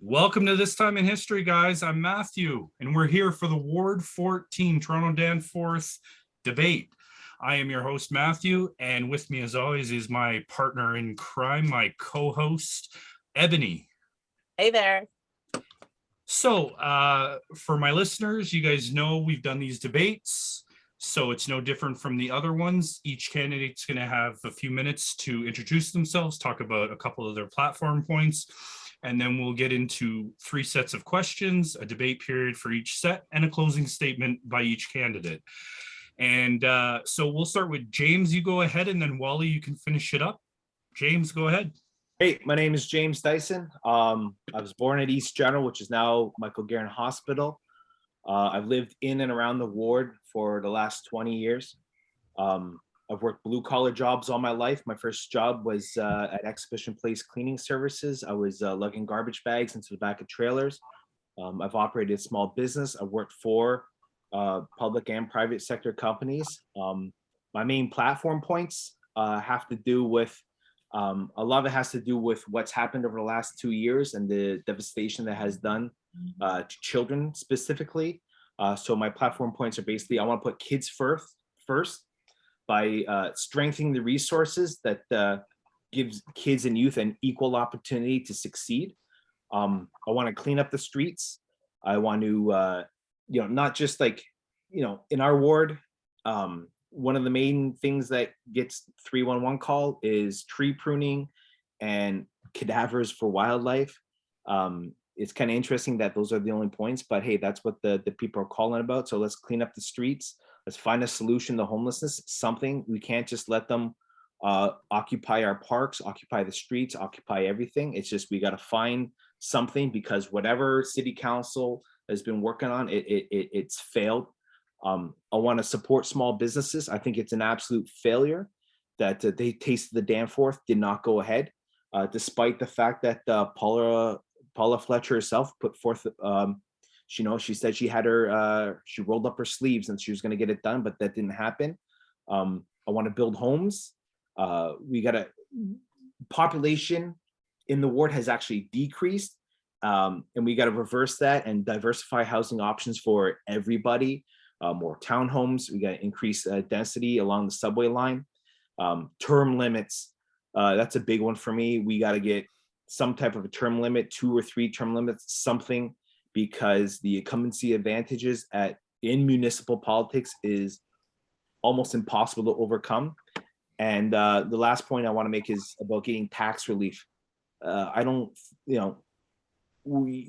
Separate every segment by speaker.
Speaker 1: Welcome to This Time in History, guys. I'm Matthew, and we're here for the Ward 14 Toronto Danforth debate. I am your host, Matthew, and with me, as always, is my partner in crime, my co-host, Ebony.
Speaker 2: Hey there.
Speaker 1: So, for my listeners, you guys know we've done these debates, so it's no different from the other ones. Each candidate's going to have a few minutes to introduce themselves, talk about a couple of their platform points, and then we'll get into 3 sets of questions, a debate period for each set, and a closing statement by each candidate. And so we'll start with James. You go ahead, and then Wally, you can finish it up. James, go ahead.
Speaker 3: Hey, my name is James Dyson. I was born at East General, which is now Michael Garron Hospital. I've lived in and around the ward for the last 20 years. I've worked blue-collar jobs all my life. My first job was at Exhibition Place Cleaning Services. I was lugging garbage bags into the back of trailers. I've operated a small business. I've worked for public and private sector companies. My main platform points have to do with, a lot of it has to do with what's happened over the last 2 years and the devastation that has done to children specifically. So my platform points are basically, I want to put kids first by strengthening the resources that gives kids and youth an equal opportunity to succeed. I want to clean up the streets. I want to, not just like, in our ward, one of the main things that gets 311 call is tree pruning and cadavers for wildlife. It's kind of interesting that those are the only points, but hey, that's what the people are calling about. So let's clean up the streets. Let's find a solution to homelessness, something. We can't just let them occupy our parks, occupy the streets, occupy everything. It's just, we got to find something, because whatever city council has been working on, it's failed. I want to support small businesses. I think it's an absolute failure that they Taste of the Danforth did not go ahead, despite the fact that Paula Fletcher herself put forth, she said she had she rolled up her sleeves and she was going to get it done, but that didn't happen. I want to build homes. We got population in the ward has actually decreased, and we got to reverse that and diversify housing options for everybody. More townhomes. We got to increase density along the subway line. Term limits. That's a big one for me. We got to get some type of a term limit, 2 or 3 term limits, something, because the incumbency advantages in municipal politics is almost impossible to overcome. And the last point I want to make is about getting tax relief.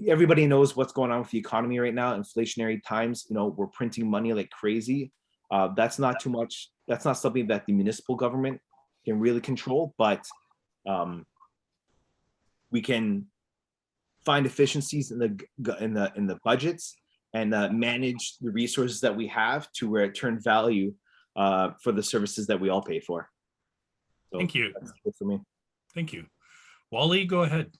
Speaker 3: Everybody knows what's going on with the economy right now, inflationary times. We're printing money like crazy. That's not too much. That's not something that the municipal government can really control, but we can find efficiencies in the budgets and manage the resources that we have to where it turn value for the services that we all pay for. So
Speaker 1: thank you.
Speaker 3: That's it for me.
Speaker 1: Thank you. Wally, go ahead.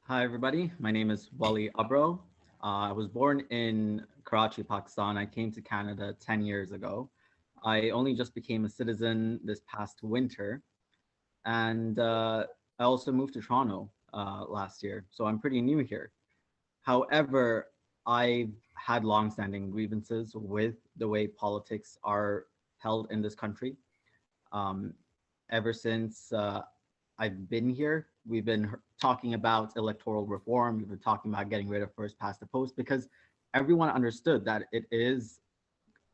Speaker 4: Hi, everybody. My name is Wally Abro. I was born in Karachi, Pakistan. I came to Canada 10 years ago. I only just became a citizen this past winter. And I also moved to Toronto last year, so I'm pretty new here. However, I've had longstanding grievances with the way politics are held in this country. Ever since I've been here, we've been talking about electoral reform. We've been talking about getting rid of first past the post, because everyone understood that it is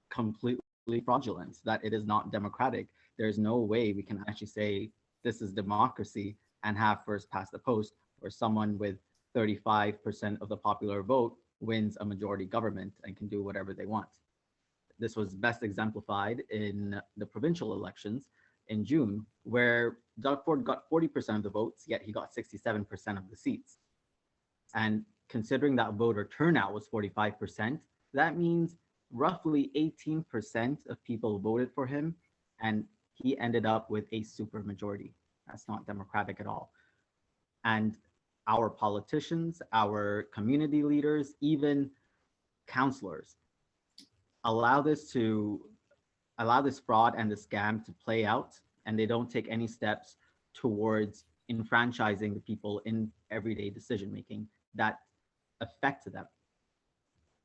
Speaker 4: completely fraudulent, that it is not democratic. There's no way we can actually say this is democracy and have first past the post, where someone with 35% of the popular vote wins a majority government and can do whatever they want. This was best exemplified in the provincial elections in June, where Doug Ford got 40% of the votes, yet he got 67% of the seats. And considering that voter turnout was 45%, that means roughly 18% of people voted for him, and he ended up with a super majority. That's not democratic at all. And our politicians, our community leaders, even counselors allow this fraud and the scam to play out, and they don't take any steps towards enfranchising the people in everyday decision making that affect them.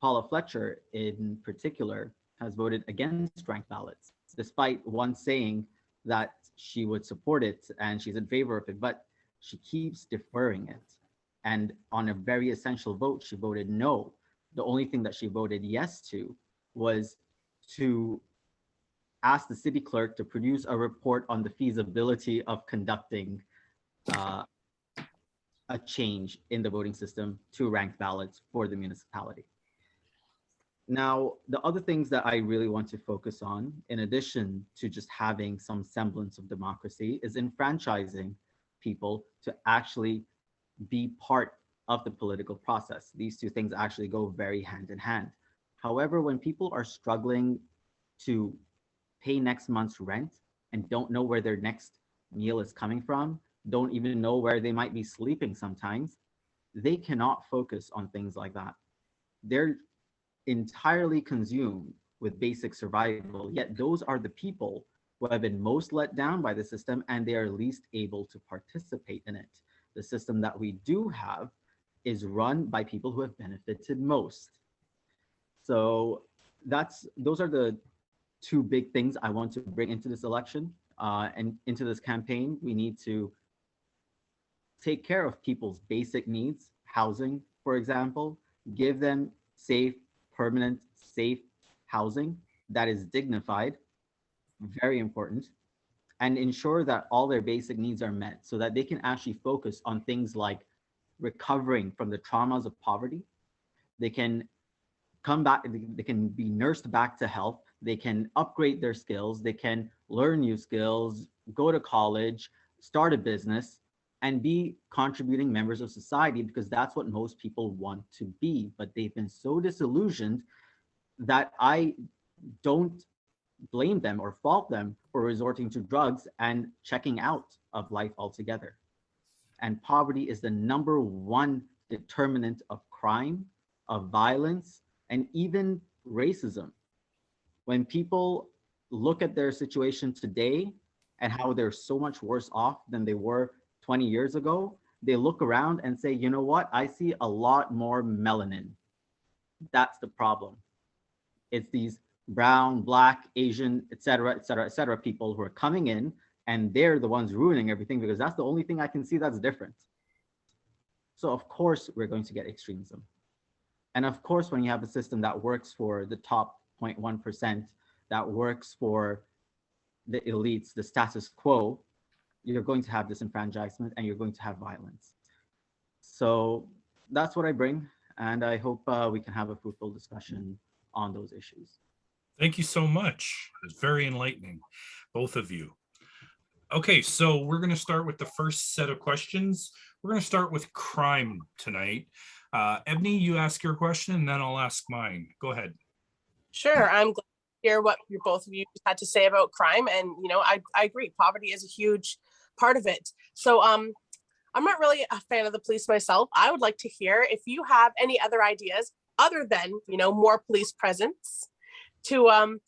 Speaker 4: Paula Fletcher, in particular, has voted against ranked ballots, despite once saying that she would support it and she's in favor of it, but she keeps deferring it. And on a very essential vote, she voted no. The only thing that she voted yes to was to ask the city clerk to produce a report on the feasibility of conducting a change in the voting system to ranked ballots for the municipality. Now, the other things that I really want to focus on, in addition to just having some semblance of democracy, is enfranchising people to actually be part of the political process. These two things actually go very hand in hand. However, when people are struggling to pay next month's rent and don't know where their next meal is coming from, don't even know where they might be sleeping sometimes, they cannot focus on things like that. They're entirely consumed with basic survival, yet those are the people who have been most let down by the system and they are least able to participate in it. The system that we do have is run by people who have benefited most. So those are the two big things I want to bring into this election and into this campaign. We need to take care of people's basic needs, housing, for example, give them safe, permanent, safe housing that is dignified, very important, and ensure that all their basic needs are met so that they can actually focus on things like recovering from the traumas of poverty. They can come back, they can be nursed back to health, they can upgrade their skills, they can learn new skills, go to college, start a business, and be contributing members of society, because that's what most people want to be. But they've been so disillusioned that I don't blame them or fault them for resorting to drugs and checking out of life altogether. And poverty is the number one determinant of crime, of violence, and even racism. When people look at their situation today and how they're so much worse off than they were 20 years ago, they look around and say, you know what? I see a lot more melanin. That's the problem. It's these brown, black, Asian, et cetera, people who are coming in, and they're the ones ruining everything, because that's the only thing I can see that's different. So of course, we're going to get extremism. And of course, when you have a system that works for the top 0.1%, that works for the elites, the status quo, you're going to have disenfranchisement and you're going to have violence. So that's what I bring. And I hope we can have a fruitful discussion on those issues.
Speaker 1: Thank you so much. It's very enlightening, both of you. Okay, so we're going to start with the first set of questions. We're going to start with crime tonight. Ebony, you ask your question and then I'll ask mine. Go ahead.
Speaker 2: Sure, I'm glad to hear what both of you had to say about crime. And, you know, I agree, poverty is a huge part of it. So I'm not really a fan of the police myself. I would like to hear if you have any other ideas other than, you know, more police presence to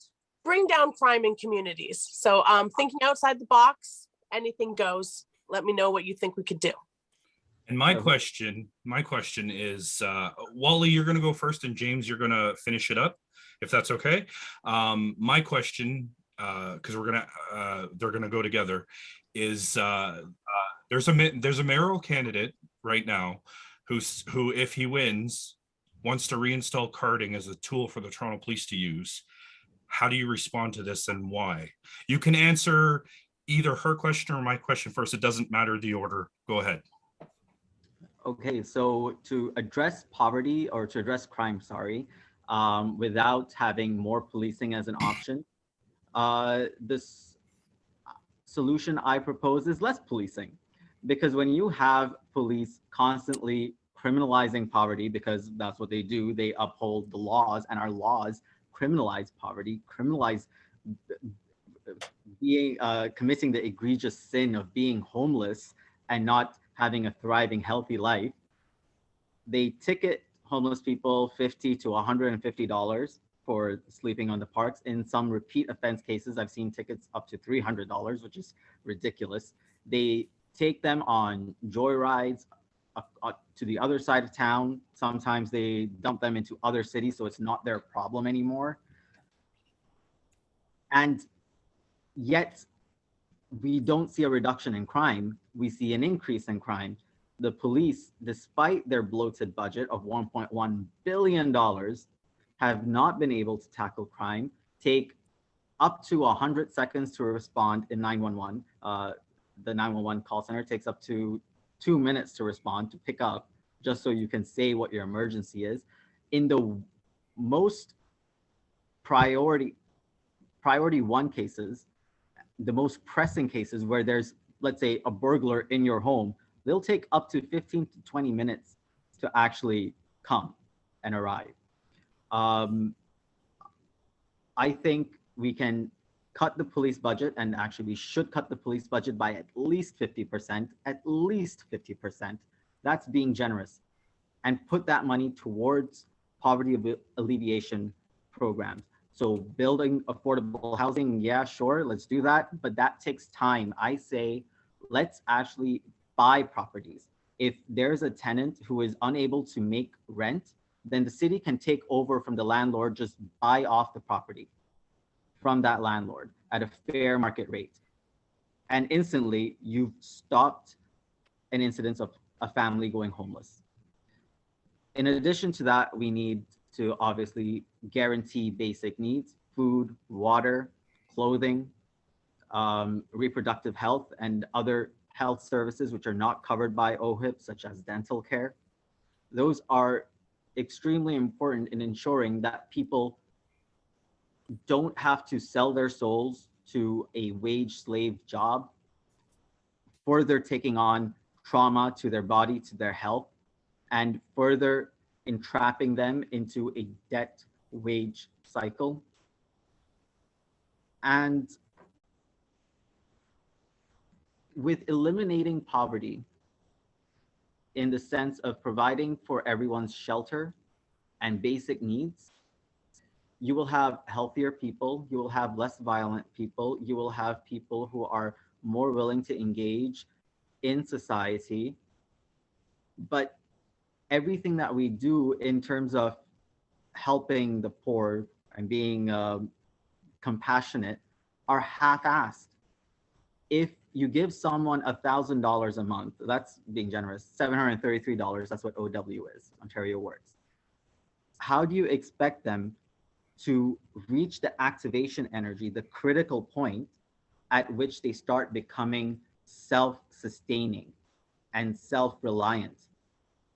Speaker 2: bring down crime in communities. So thinking outside the box, anything goes. Let me know what you think we could do.
Speaker 1: And my question is, Wally, you're going to go first, and James, you're going to finish it up, if that's okay. My question, because they're going to go together, is there's a mayoral candidate right now who, if he wins, wants to reinstall carding as a tool for the Toronto Police to use. How do you respond to this and why? You can answer either her question or my question first. It doesn't matter the order. Go ahead. Okay,
Speaker 4: so to address poverty, or to address crime, without having more policing as an option, this solution I propose is less policing. Because when you have police constantly criminalizing poverty, because that's what they do, they uphold the laws, and our laws criminalize poverty, criminalize being committing the egregious sin of being homeless and not having a thriving, healthy life. They ticket homeless people $50 to $150 for sleeping on the parks. In some repeat offense cases, I've seen tickets up to $300, which is ridiculous. They take them on joyrides to the other side of town. Sometimes they dump them into other cities, so it's not their problem anymore. And yet, we don't see a reduction in crime. We see an increase in crime. The police, despite their bloated budget of $1.1 billion, have not been able to tackle crime, take up to 100 seconds to respond in 911. The 911 call center takes up to 2 minutes to respond, to pick up, just so you can say what your emergency is. In the most priority one cases, the most pressing cases where there's, let's say, a burglar in your home, they'll take up to 15 to 20 minutes to actually come and arrive. I think we can cut the police budget, and actually we should cut the police budget by at least 50%, at least 50%. That's being generous. And put that money towards poverty alleviation programs. So building affordable housing, yeah, sure, let's do that. But that takes time. I say, let's actually buy properties. If there's a tenant who is unable to make rent, then the city can take over from the landlord, just buy off the property from that landlord at a fair market rate. And instantly you've stopped an incidence of a family going homeless. In addition to that, we need to obviously guarantee basic needs: food, water, clothing, reproductive health, and other health services which are not covered by OHIP, such as dental care. Those are extremely important in ensuring that people don't have to sell their souls to a wage slave job, further taking on trauma to their body, to their health, and further entrapping them into a debt wage cycle. And with eliminating poverty in the sense of providing for everyone's shelter and basic needs, you will have healthier people, you will have less violent people, you will have people who are more willing to engage in society. But everything that we do in terms of helping the poor and being compassionate are half-assed. If you give someone $1,000 a month, that's being generous, $733, that's what OW is, Ontario Works. How do you expect them to reach the activation energy, the critical point at which they start becoming self-sustaining and self-reliant?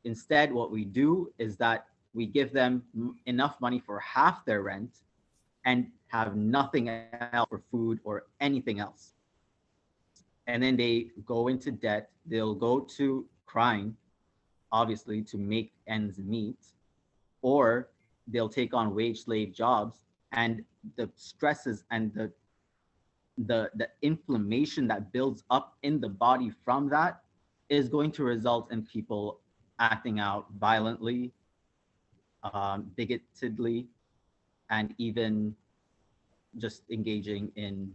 Speaker 4: Instead, what we do is that we give them enough money for half their rent and have nothing else for food or anything else. And then they go into debt. They'll go to crime, obviously, to make ends meet, or they'll take on wage slave jobs, and the stresses and the inflammation that builds up in the body from that is going to result in people acting out violently, bigotedly, and even just engaging in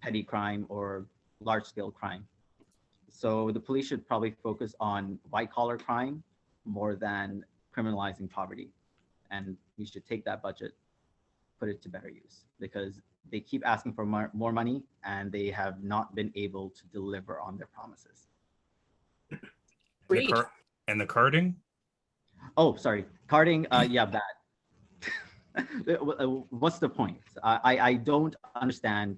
Speaker 4: petty crime or large-scale crime. So the police should probably focus on white-collar crime more than criminalizing poverty. And we should take that budget, put it to better use, because they keep asking for more money and they have not been able to deliver on their promises.
Speaker 1: And the carding?
Speaker 4: Oh, sorry. Carding, yeah, bad. What's the point? I don't understand.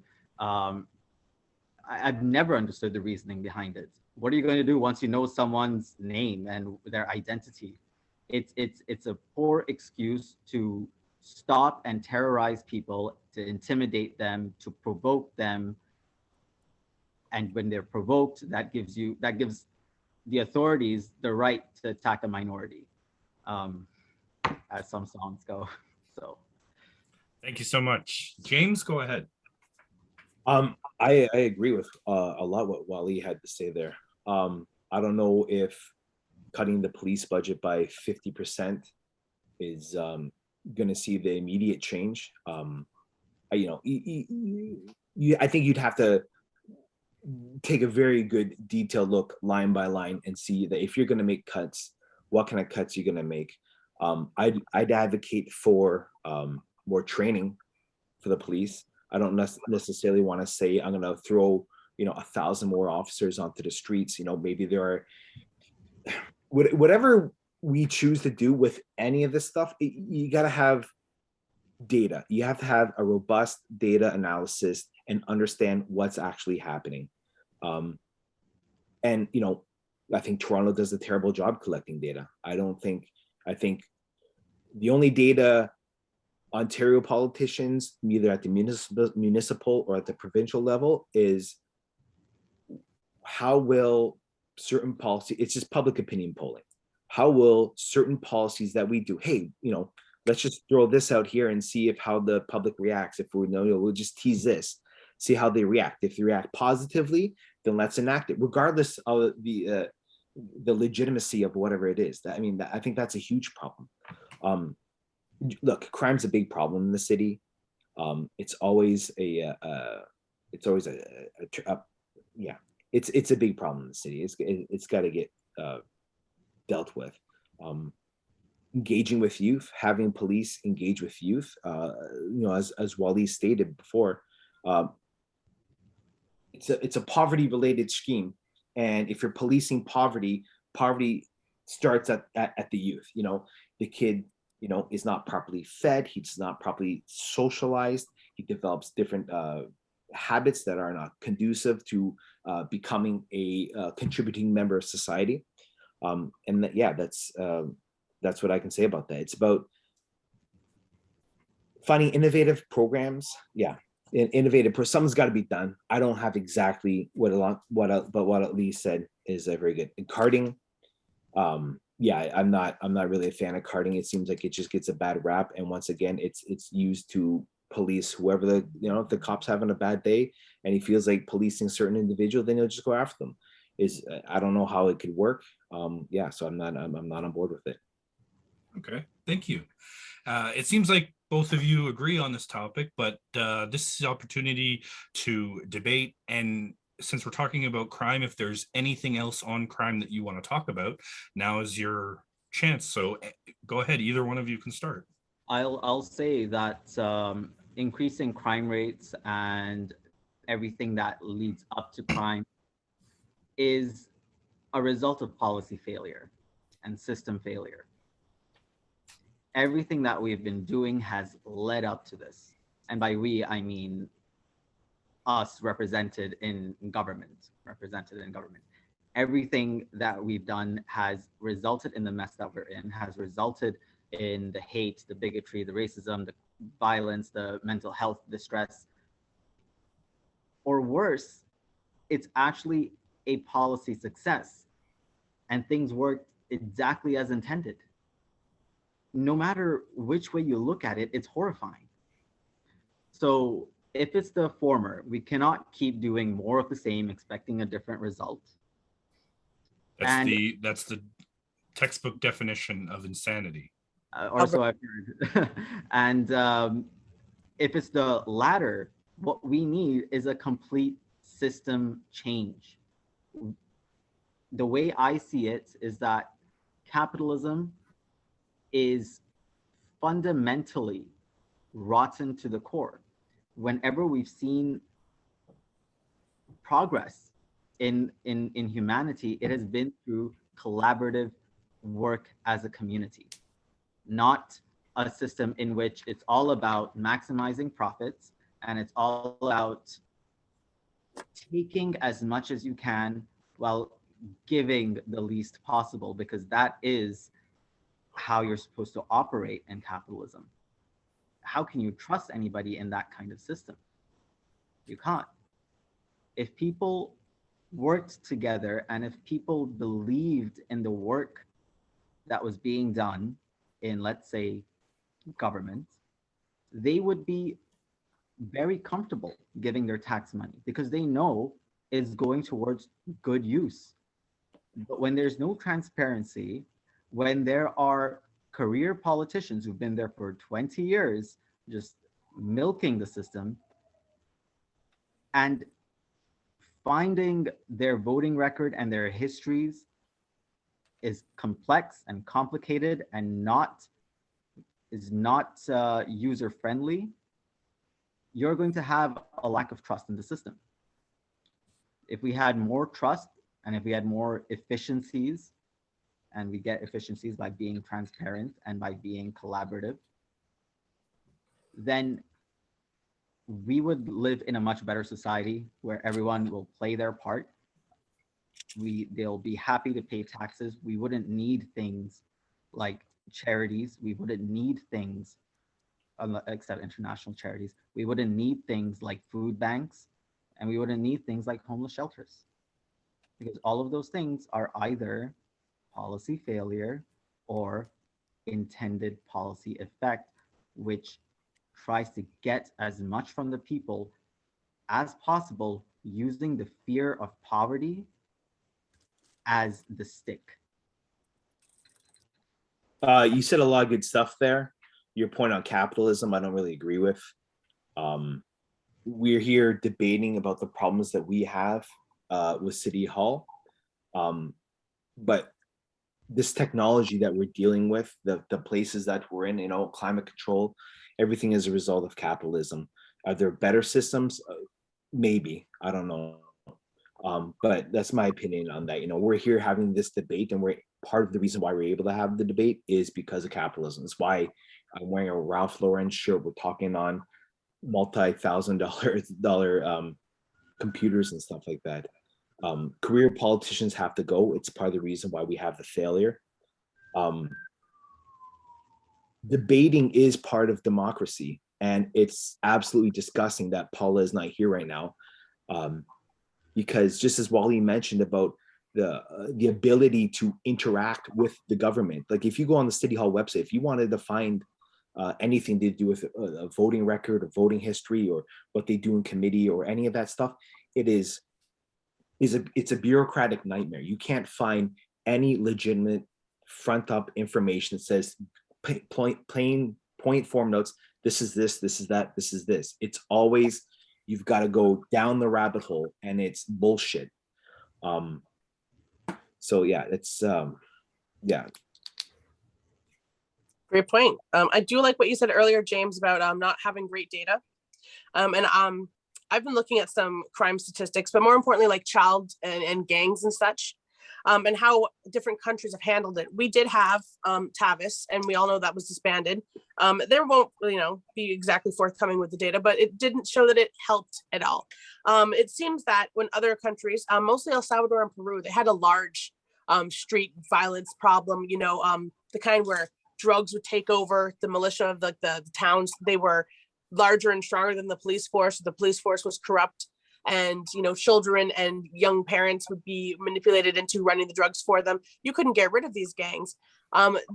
Speaker 4: I've never understood the reasoning behind it. What are you going to do once you know someone's name and their identity? It's a poor excuse to stop and terrorize people, to intimidate them, to provoke them. And when they're provoked, that gives the authorities the right to attack a minority, as some songs go. So,
Speaker 1: thank you so much. James, go ahead.
Speaker 3: I agree with a lot what Wally had to say there. I don't know if cutting the police budget by 50% is going to see the immediate change. I think you'd have to take a very good detailed look line by line and see that if you're going to make cuts, what kind of cuts you're going to make. I'd advocate for more training for the police. I don't necessarily want to say I'm going to throw 1,000 more officers onto the streets. Maybe there are whatever we choose to do with any of this stuff. You got to have data. You have to have a robust data analysis and understand what's actually happening. And I think Toronto does a terrible job collecting data. I think the only data Ontario politicians, either at the municipal or at the provincial level, is how will certain policy, it's just public opinion polling. How will certain policies that we do, hey, let's just throw this out here and see how the public reacts. If we know, we'll just tease this, see how they react. If they react positively, then let's enact it, regardless of the legitimacy of whatever it is. I think that's a huge problem. Look, crime's a big problem in the city. It's always a big problem in the city. It's got to get dealt with. Engaging with youth, having police engage with youth, as Wally stated before, it's a poverty related scheme, and if you're policing poverty starts at the youth. The kid is not properly fed, he's not properly socialized, he develops different habits that are not conducive to becoming a contributing member of society. That's what I can say about that. It's about finding innovative programs. Something's got to be done. I don't have exactly what Lee said is very good. And carding, I'm not really a fan of carding. It seems like it just gets a bad rap, and once again, it's used to police whoever if the cop's having a bad day and he feels like policing certain individual, then he'll just go after them. I don't know how it could work. So I'm not on board with it.
Speaker 1: Okay, thank you. It seems like both of you agree on this topic, but this is the opportunity to debate. And since we're talking about crime, if there's anything else on crime that you want to talk about, now is your chance. So go ahead, either one of you can start.
Speaker 4: I'll say that increasing crime rates and everything that leads up to crime is a result of policy failure and system failure. Everything that we've been doing has led up to this. And by we, I mean us represented in government. Everything that we've done has resulted in the mess that we're in, has resulted in the hate, the bigotry, the racism, the violence, the mental health distress. Or worse, it's actually a policy success and things worked exactly as intended. No matter which way you look at it, it's horrifying. So if it's the former, we cannot keep doing more of the same, expecting a different result.
Speaker 1: That's the textbook definition of insanity.
Speaker 4: Or so I've heard. And if it's the latter, what we need is a complete system change. The way I see it is that capitalism is fundamentally rotten to the core. Whenever we've seen progress in humanity, it has been through collaborative work as a community, not a system in which it's all about maximizing profits and it's all about taking as much as you can while giving the least possible, because that is how you're supposed to operate in capitalism. How can you trust anybody in that kind of system? You can't. If people worked together and if people believed in the work that was being done in, let's say, government, they would be very comfortable giving their tax money because they know it's going towards good use. But when there's no transparency, when there are career politicians who've been there for 20 years, just milking the system and finding their voting record and their histories is complex and complicated and is not user friendly, you're going to have a lack of trust in the system. If we had more trust and if we had more efficiencies, and we get efficiencies by being transparent and by being collaborative, then we would live in a much better society where everyone will play their part. They'll be happy to pay taxes. We wouldn't need things like charities. We wouldn't need things, except international charities. We wouldn't need things like food banks, and we wouldn't need things like homeless shelters, because all of those things are either policy failure or intended policy effect, which tries to get as much from the people as possible using the fear of poverty as the stick.
Speaker 3: You said a lot of good stuff there. Your point on capitalism, I don't really agree with. We're here debating about the problems that we have with City Hall. But this technology that we're dealing with, the places that we're in, climate control, everything is a result of capitalism. Are there better systems? Maybe, I don't know. But that's my opinion on that. We're here having this debate, and part of the reason why we're able to have the debate is because of capitalism. It's why I'm wearing a Ralph Lauren shirt. We're talking on multi-$1,000 computers and stuff like that. Career politicians have to go. It's part of the reason why we have the failure. Debating is part of democracy, and it's absolutely disgusting that Paula is not here right now, because just as Wally mentioned about the ability to interact with the government, like if you go on the City Hall website, if you wanted to find anything to do with a voting record or voting history or what they do in committee or any of that stuff, it's a bureaucratic nightmare. You can't find any legitimate front up information that says plain point form notes. This is this is that, this is this. It's always, you've got to go down the rabbit hole, and it's bullshit. So yeah, it's yeah.
Speaker 2: Great point. I do like what you said earlier, James, about not having great data. And I've been looking at some crime statistics, but more importantly, like child and gangs and such, and how different countries have handled it. We did have TAVIS, and we all know that was disbanded. There won't, be exactly forthcoming with the data, but it didn't show that it helped at all. It seems that when other countries, mostly El Salvador and Peru, they had a large street violence problem, the kind where drugs would take over the militia of the towns. They were larger and stronger than the police force. The police force was corrupt, and children and young parents would be manipulated into running the drugs for them. You couldn't get rid of these gangs.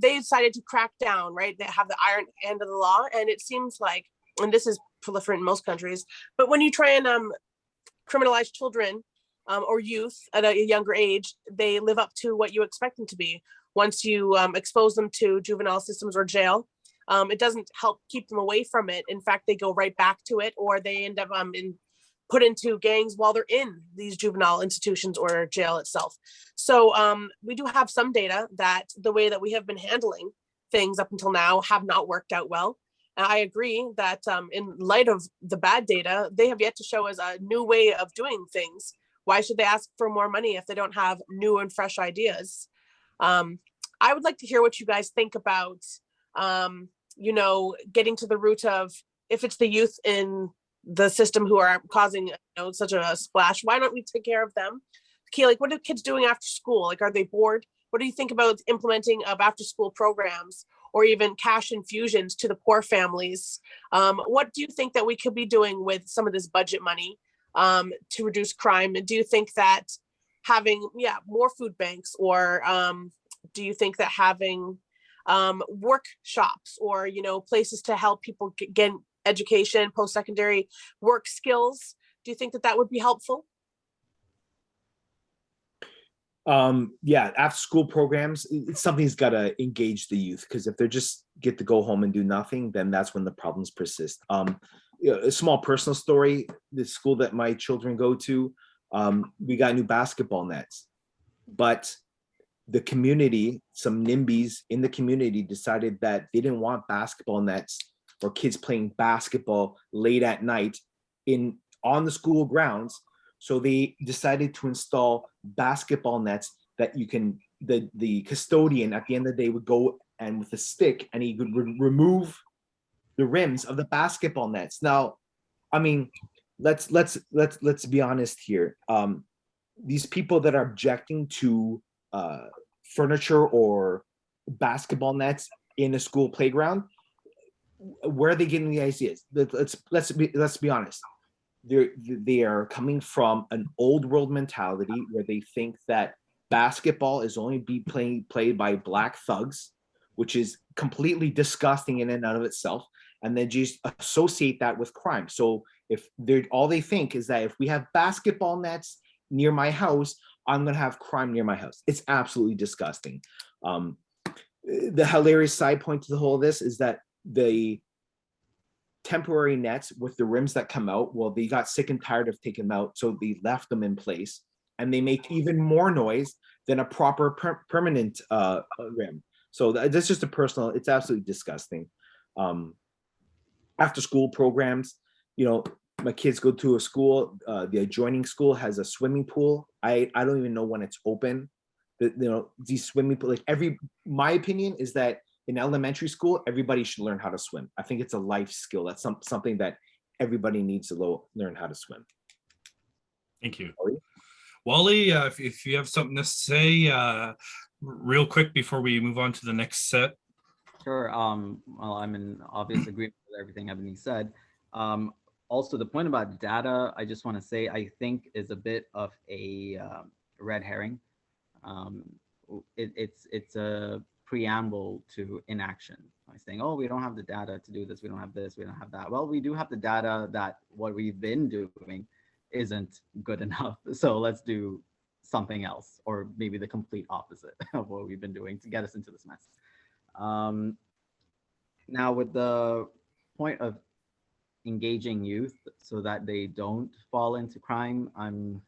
Speaker 2: They decided to crack down, right? They have the iron hand of the law, and it seems like, and this is proliferant in most countries, but when you try and criminalize children or youth at a younger age, they live up to what you expect them to be. Once you expose them to juvenile systems or jail, it doesn't help keep them away from it. In fact, they go right back to it, or they end up put into gangs while they're in these juvenile institutions or jail itself. So we do have some data that the way that we have been handling things up until now have not worked out well. And I agree that in light of the bad data, they have yet to show us a new way of doing things. Why should they ask for more money if they don't have new and fresh ideas? I would like to hear what you guys think about, getting to the root of, if it's the youth in the system who are causing such a splash, why don't we take care of them? Okay, like, what are kids doing after school? Like, are they bored? What do you think about implementing of after school programs, or even cash infusions to the poor families? What do you think that we could be doing with some of this budget money to reduce crime? And do you think that having more food banks, or do you think that having workshops or places to help people get education, post-secondary work skills, do you think that would be helpful?
Speaker 3: After school programs, something's got to engage the youth, because if they're just get to go home and do nothing, then that's when the problems persist. A small personal story: the school that my children go to, We got new basketball nets, but the community, some NIMBYs in the community decided that they didn't want basketball nets or kids playing basketball late at night on the school grounds. So they decided to install basketball nets that you can, the custodian at the end of the day would go and with a stick and he could remove the rims of the basketball nets. Now, I mean, let's be honest here. These people that are objecting to furniture or basketball nets in a school playground, where are they getting the ideas? Let's be honest. They are coming from an old world mentality where they think that basketball is only played by black thugs, which is completely disgusting in and out of itself, and then just associate that with crime. So if all they think is that if we have basketball nets near my house, I'm gonna have crime near my house. It's absolutely disgusting. The hilarious side point to the whole of this is that the temporary nets with the rims that come out, well, they got sick and tired of taking them out, so they left them in place, and they make even more noise than a proper permanent rim. So that's just a personal, it's absolutely disgusting. After school programs, my kids go to a school, the adjoining school has a swimming pool. I don't even know when it's open. These swimming pool, my opinion is that in elementary school, everybody should learn how to swim. I think it's a life skill. That's something that everybody needs to learn how to swim.
Speaker 1: Thank you. Wally, if you have something to say real quick before we move on to the next set.
Speaker 4: Sure. Well, I'm in obvious agreement with everything Ebony said. Also, the point about data, I just want to say, I think is a bit of a red herring. It's a preamble to inaction by saying, oh, we don't have the data to do this, we don't have this, we don't have that. Well, we do have the data that what we've been doing isn't good enough, so let's do something else, or maybe the complete opposite of what we've been doing to get us into this mess. Now, with the point of engaging youth so that they don't fall into crime, I'm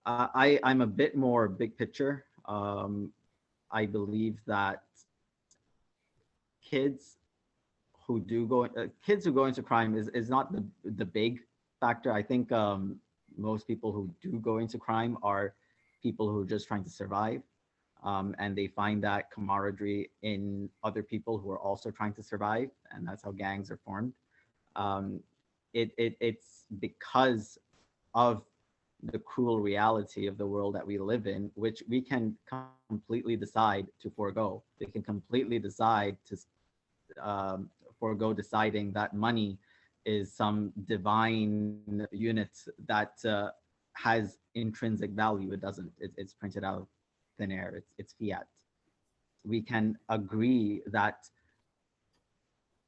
Speaker 4: a bit more big picture. I believe that kids who go into crime is not the big factor. I think most people who do go into crime are people who are just trying to survive, and they find that camaraderie in other people who are also trying to survive, and that's how gangs are formed. It's because of the cruel reality of the world that we live in, which we can completely decide to forego. We can completely decide to forego deciding that money is some divine unit that has intrinsic value. It doesn't. It's printed out of thin air. It's fiat. We can agree that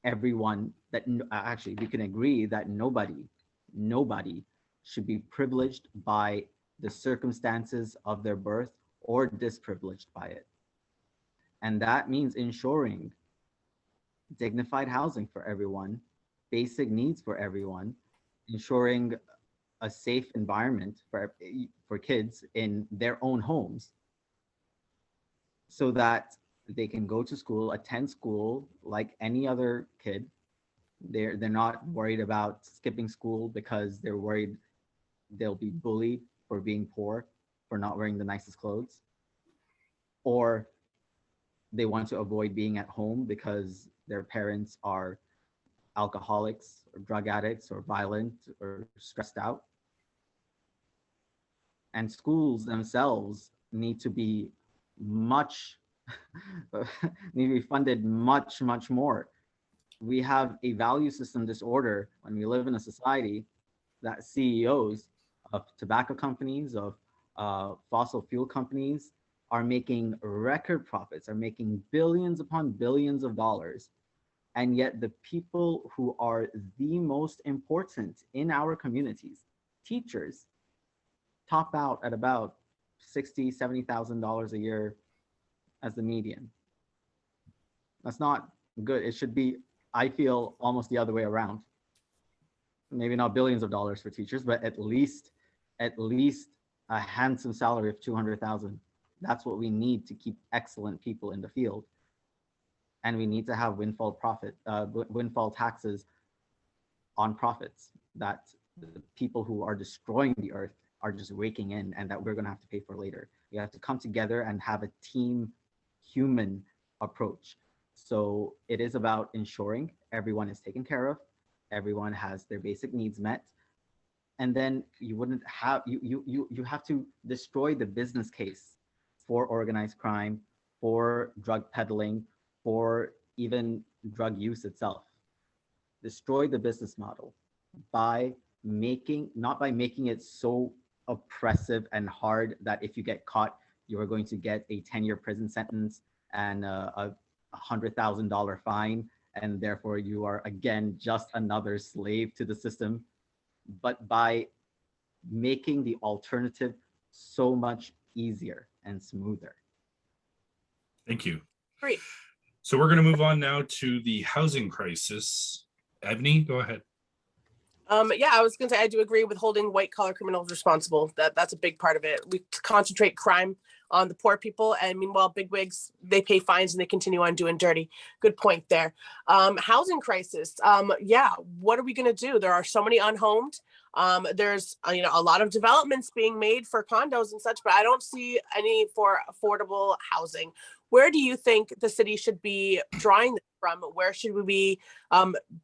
Speaker 4: we can agree that nobody should be privileged by the circumstances of their birth or disprivileged by it. And that means ensuring dignified housing for everyone, basic needs for everyone, ensuring a safe environment for kids in their own homes so that they can go to school, attend school like any other kid. They're not worried about skipping school because they're worried they'll be bullied for being poor, for not wearing the nicest clothes, or they want to avoid being at home because their parents are alcoholics or drug addicts or violent or stressed out. And schools themselves need to be funded much more. We have a value system disorder when we live in a society that CEOs of tobacco companies, of fossil fuel companies are making record profits, are making billions upon billions of dollars. And yet the people who are the most important in our communities, teachers, top out at about $60,000, $70,000 a year as the median. That's not good. It should be, I feel, almost the other way around. Maybe not billions of dollars for teachers, but at least at least a handsome salary of 200,000. That's what we need to keep excellent people in the field. And we need to have windfall taxes on profits that the people who are destroying the earth are just raking in, and that we're going to have to pay for later. We have to come together and have a team human approach. So it is about ensuring everyone is taken care of, everyone has their basic needs met, and then you wouldn't have you have to destroy the business case for organized crime, for drug peddling, for even drug use itself. Destroy the business model by not by making it so oppressive and hard that if you get caught, you are going to get a 10-year prison sentence and a $100,000 fine, and therefore you are again just another slave to the system, but by making the alternative so much easier and smoother.
Speaker 1: Thank you.
Speaker 2: Great.
Speaker 1: So we're going to move on now to the housing crisis. Ebony, go ahead.
Speaker 2: Yeah, I was going to say, I do agree with holding white collar criminals responsible. That's a big part of it. We concentrate crime on the poor people, and meanwhile, bigwigs, they pay fines and they continue on doing dirty. Good point there. Housing crisis. Yeah, what are we going to do? There are so many unhomed. There's a lot of developments being made for condos and such, but I don't see any for affordable housing. Where do you think the city should be drawing this from? Where should we be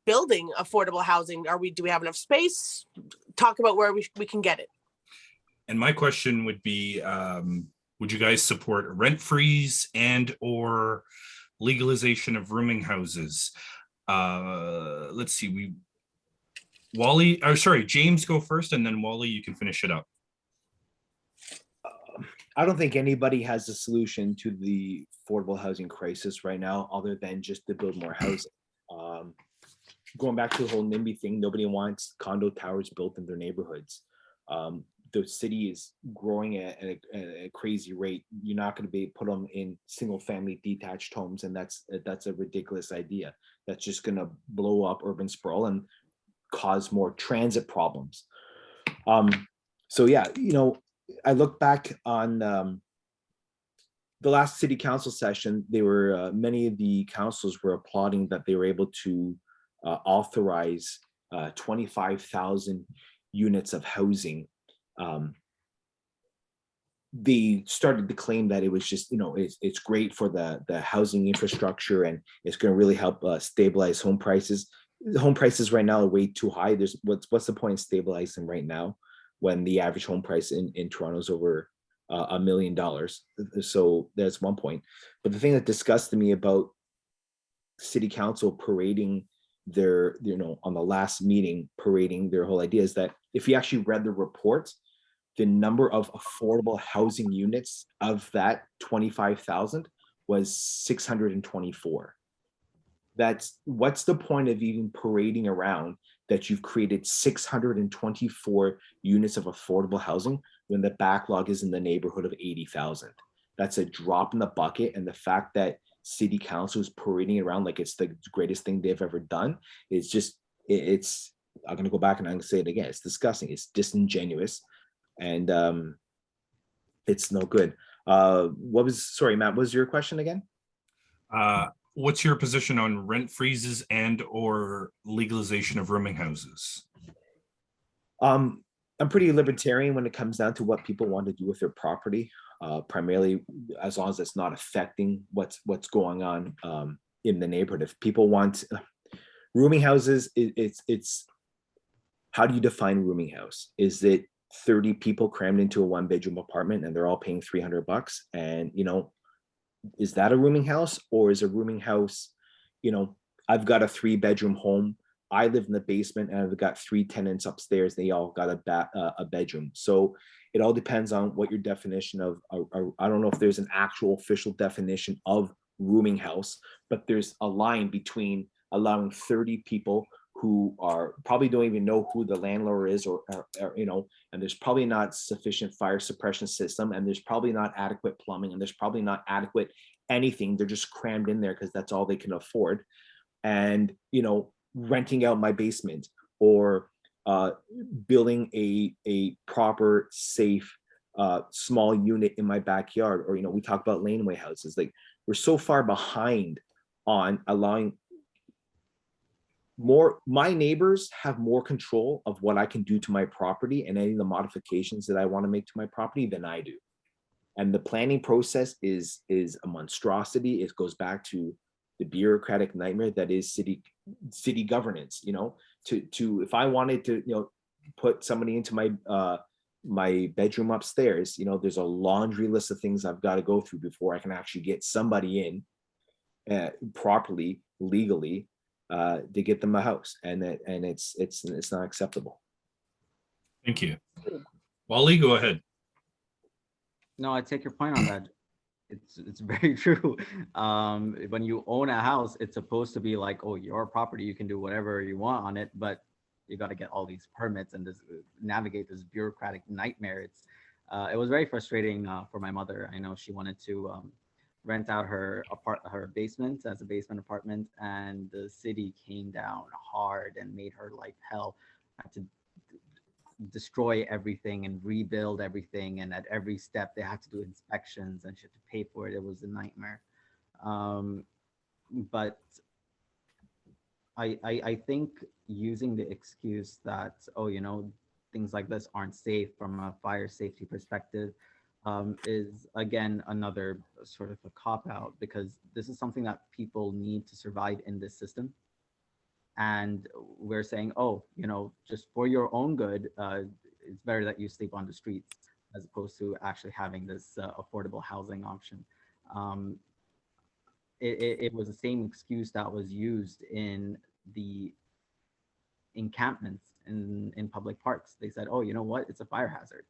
Speaker 2: building affordable housing? Do we have enough space? Talk about where we can get it.
Speaker 1: And my question would be, would you guys support rent freeze and or legalization of rooming houses? Let's see, James, go first, and then Wally, you can finish it up.
Speaker 3: I don't think anybody has a solution to the affordable housing crisis right now, other than just to build more housing. Going back to the whole NIMBY thing, nobody wants condo towers built in their neighborhoods. The city is growing at a crazy rate. You're not going to be put them in single family detached homes, and that's a ridiculous idea. That's just going to blow up urban sprawl and cause more transit problems. So yeah, I look back on the last city council session. They were many of the councils were applauding that they were able to authorize 25,000 units of housing. They started to claim that it was just, it's great for the housing infrastructure, and it's going to really help stabilize home prices. The home prices right now are way too high. What's the point in stabilizing right now when the average home price in Toronto is over $1 million? So that's one point. But the thing that disgusted me about city council parading their, on the last meeting, parading their whole idea is that if you actually read the report, the number of affordable housing units of that 25,000 was 624. What's the point of even parading around that you've created 624 units of affordable housing when the backlog is in the neighborhood of 80,000? That's a drop in the bucket. And the fact that city council is parading around like it's the greatest thing they've ever done, it's just, I'm going to go back and I'm going to say it again. It's disgusting. It's disingenuous. And it's no good. Sorry, Matt, what was your question again?
Speaker 1: What's your position on rent freezes and or legalization of rooming houses?
Speaker 3: I'm pretty libertarian when it comes down to what people want to do with their property, primarily as long as it's not affecting what's going on in the neighborhood. If people want rooming houses, it's how do you define rooming house? Is it 30 people crammed into a 1-bedroom apartment and they're all paying $300? And is that a rooming house? Or is a rooming house, I've got a 3-bedroom home, I live in the basement, and I've got 3 tenants upstairs, they all got a bedroom. So it all depends on what your definition of I don't know if there's an actual official definition of rooming house, but there's a line between allowing 30 people who are probably don't even know who the landlord is, or and there's probably not sufficient fire suppression system, and there's probably not adequate plumbing, and there's probably not adequate anything. They're just crammed in there because that's all they can afford. And renting out my basement, or building a proper, safe, small unit in my backyard. Or, we talk about laneway houses. Like, we're so far behind on allowing more. My neighbors have more control of what I can do to my property and any of the modifications that I want to make to my property than I do. And the planning process is a monstrosity. It goes back to the bureaucratic nightmare that is city governance. To if I wanted to put somebody into my bedroom upstairs, there's a laundry list of things I've got to go through before I can actually get somebody in properly, legally, to get them a house, and it's not acceptable.
Speaker 1: Thank you. Wally, go ahead.
Speaker 4: No, I take your point on that. It's very true. When you own a house, it's supposed to be like, oh, your property, you can do whatever you want on it, but you got to get all these permits and navigate this bureaucratic nightmare. It was very frustrating for my mother. I know she wanted to rent out her basement as a basement apartment, and the city came down hard and made her life hell. Had to destroy everything and rebuild everything, and at every step they had to do inspections and she had to pay for it. It was a nightmare. But I think using the excuse that, oh, things like this aren't safe from a fire safety perspective, is again another sort of a cop out, because this is something that people need to survive in this system. And we're saying, oh, just for your own good, it's better that you sleep on the streets as opposed to actually having this affordable housing option. It was the same excuse that was used in the encampments in public parks. They said, oh, you know what? It's a fire hazard.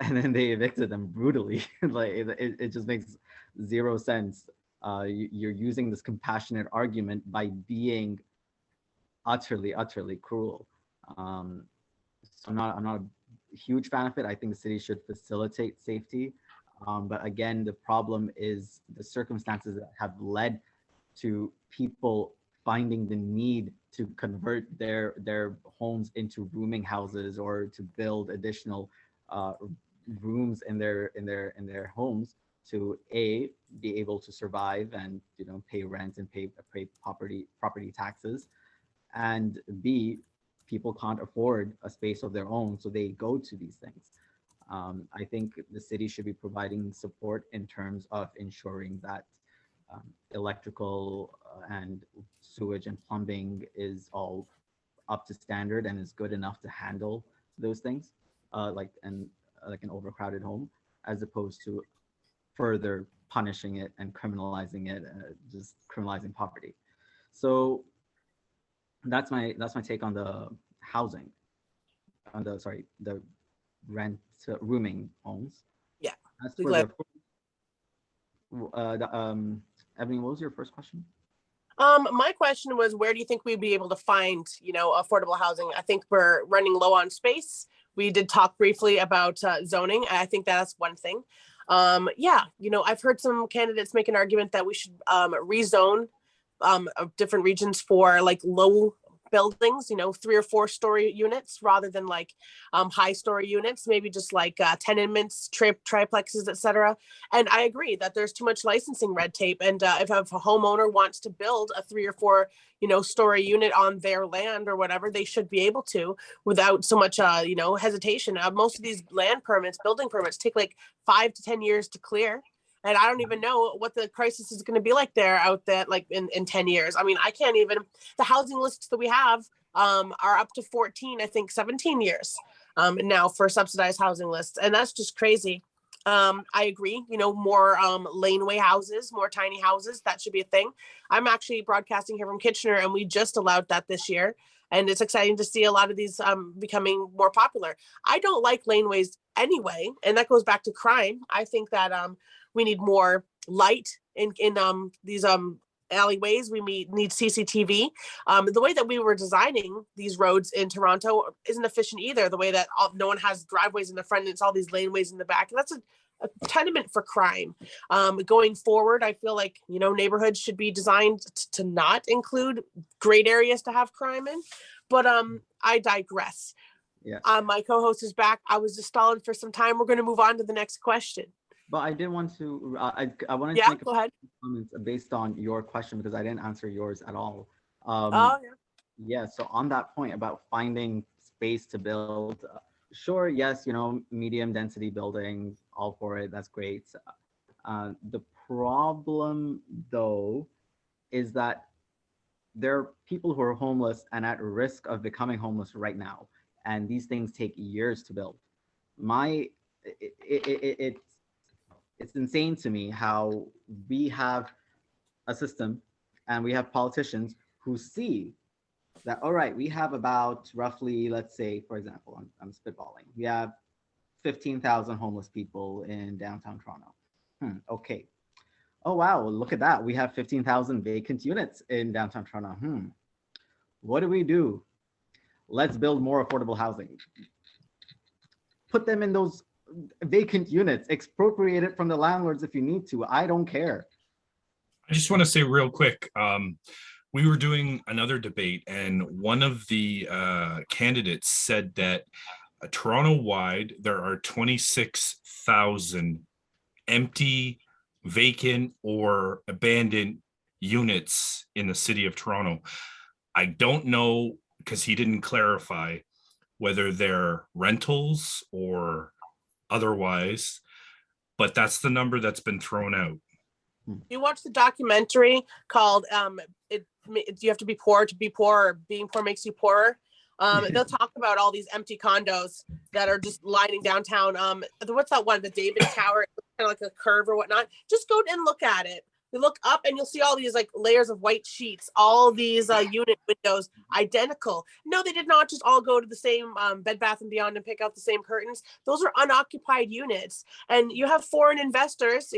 Speaker 4: And then they evicted them brutally. Like it just makes zero sense. You're using this compassionate argument by being utterly cruel. So I'm not a huge fan of it. I think the city should facilitate safety, but again, the problem is the circumstances that have led to people finding the need to convert their homes into rooming houses or to build additional rooms in their homes to be able to survive and pay rent and pay property taxes. And B, people can't afford a space of their own, so they go to these things. I think the city should be providing support in terms of ensuring that electrical and sewage and plumbing is all up to standard and is good enough to handle those things, like an overcrowded home, as opposed to further punishing it and criminalizing it, just criminalizing poverty. So that's my take on the housing, on the rent rooming homes.
Speaker 2: Yeah.
Speaker 4: As for Ebony, what was your first question?
Speaker 2: My question was, where do you think we'd be able to find, affordable housing? I think we're running low on space. We did talk briefly about zoning. I think that's one thing. I've heard some candidates make an argument that we should rezone different regions for like low buildings, 3 or 4 story units rather than like high story units, maybe just like tenements, triplexes, etc. And I agree that there's too much licensing red tape. And if a homeowner wants to build a 3 or 4, story unit on their land or whatever, they should be able to without so much, hesitation. Most of these land permits, building permits take like 5 to 10 years to clear. And I don't even know what the crisis is going to be like out there, like in 10 years. I mean, I can't even, the housing lists that we have are up to 14, I think 17 years now for subsidized housing lists. And that's just crazy. I agree, more laneway houses, more tiny houses, that should be a thing. I'm actually broadcasting here from Kitchener, and we just allowed that this year. And it's exciting to see a lot of these becoming more popular. I don't like laneways anyway, and that goes back to crime. I think that we need more light in these alleyways. We need CCTV. The way that we were designing these roads in Toronto isn't efficient either. The way that no one has driveways in the front, and it's all these laneways in the back. And that's a tenement for crime. Going forward, I feel like, neighborhoods should be designed to not include great areas to have crime in. But I digress.
Speaker 4: Yeah.
Speaker 2: My co-host is back. I was just stalling for some time. We're going to move on to the next question.
Speaker 4: But I did want to, I wanted
Speaker 2: Yeah,
Speaker 4: to make
Speaker 2: go ahead.
Speaker 4: comments based on your question because I didn't answer yours at all.
Speaker 2: Oh, yeah.
Speaker 4: Yeah, so on that point about finding space to build, sure, yes, medium density buildings, all for it, that's great. The problem, though, is that there are people who are homeless and at risk of becoming homeless right now, and these things take years to build. It's insane to me how we have a system and we have politicians who see that, all right, we have about roughly, let's say, for example, I'm spitballing, we have 15,000 homeless people in downtown Toronto. Okay. Oh, wow, look at that. We have 15,000 vacant units in downtown Toronto. What do? Let's build more affordable housing. Put them in those vacant units, expropriate it from the landlords if you need to. I don't care.
Speaker 1: I just want to say real quick, we were doing another debate and one of the candidates said that Toronto-wide, there are 26,000 empty, vacant, or abandoned units in the city of Toronto. I don't know, because he didn't clarify whether they're rentals or otherwise, but that's the number that's been thrown out.
Speaker 2: You watch the documentary called you have to be poor to be poor, or being poor makes you poorer. They'll talk about all these empty condos that are just lining downtown. What's that one? The David Tower, kind of like a curve or whatnot. Just go and look at it. You look up and you'll see all these like layers of white sheets, all these unit windows identical. No, they did not just all go to the same Bed Bath and Beyond and pick out the same curtains. Those are unoccupied units. And you have foreign investors,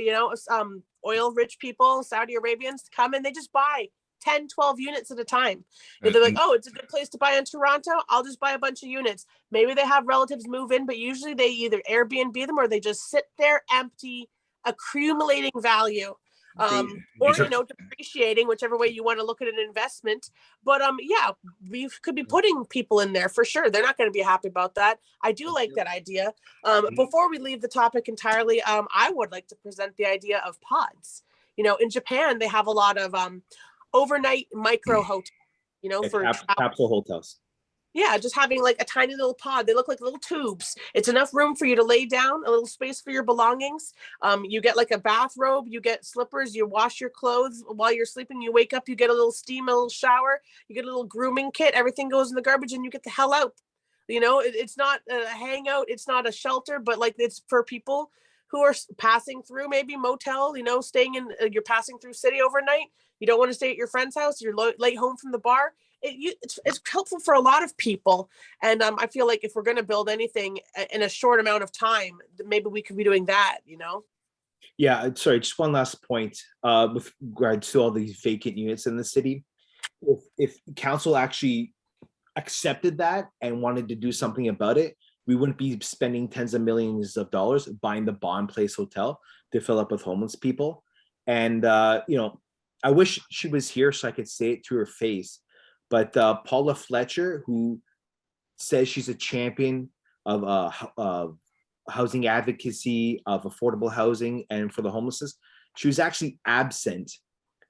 Speaker 2: oil rich people, Saudi Arabians come and they just buy 10, 12 units at a time. They're like, oh, it's a good place to buy in Toronto. I'll just buy a bunch of units. Maybe they have relatives move in, but usually they either Airbnb them or they just sit there empty, accumulating value. Or depreciating, whichever way you want to look at an investment. But yeah, we could be putting people in there for sure. They're not going to be happy about that. I do like that idea. Before we leave the topic entirely, I would like to present the idea of pods. In Japan, they have a lot of overnight micro hotels, for
Speaker 3: capsule hotels.
Speaker 2: Yeah, just having like a tiny little pod. They look like little tubes. It's enough room for you to lay down, a little space for your belongings. You get like a bathrobe, you get slippers, you wash your clothes while you're sleeping. You wake up, you get a little steam, a little shower, you get a little grooming kit. Everything goes in the garbage and you get the hell out. It's not a hangout. It's not a shelter, but like it's for people who are passing through maybe motel, staying in, you're passing through city overnight. You don't want to stay at your friend's house. You're late home from the bar. It's helpful for a lot of people. And I feel like if we're going to build anything in a short amount of time, maybe we could be doing that,
Speaker 3: Yeah, sorry, just one last point with regards to all these vacant units in the city. If council actually accepted that and wanted to do something about it, we wouldn't be spending tens of millions of dollars buying the Bond Place Hotel to fill up with homeless people. And, I wish she was here so I could say it to her face. But Paula Fletcher, who says she's a champion of housing advocacy, of affordable housing, and for the homelessness, she was actually absent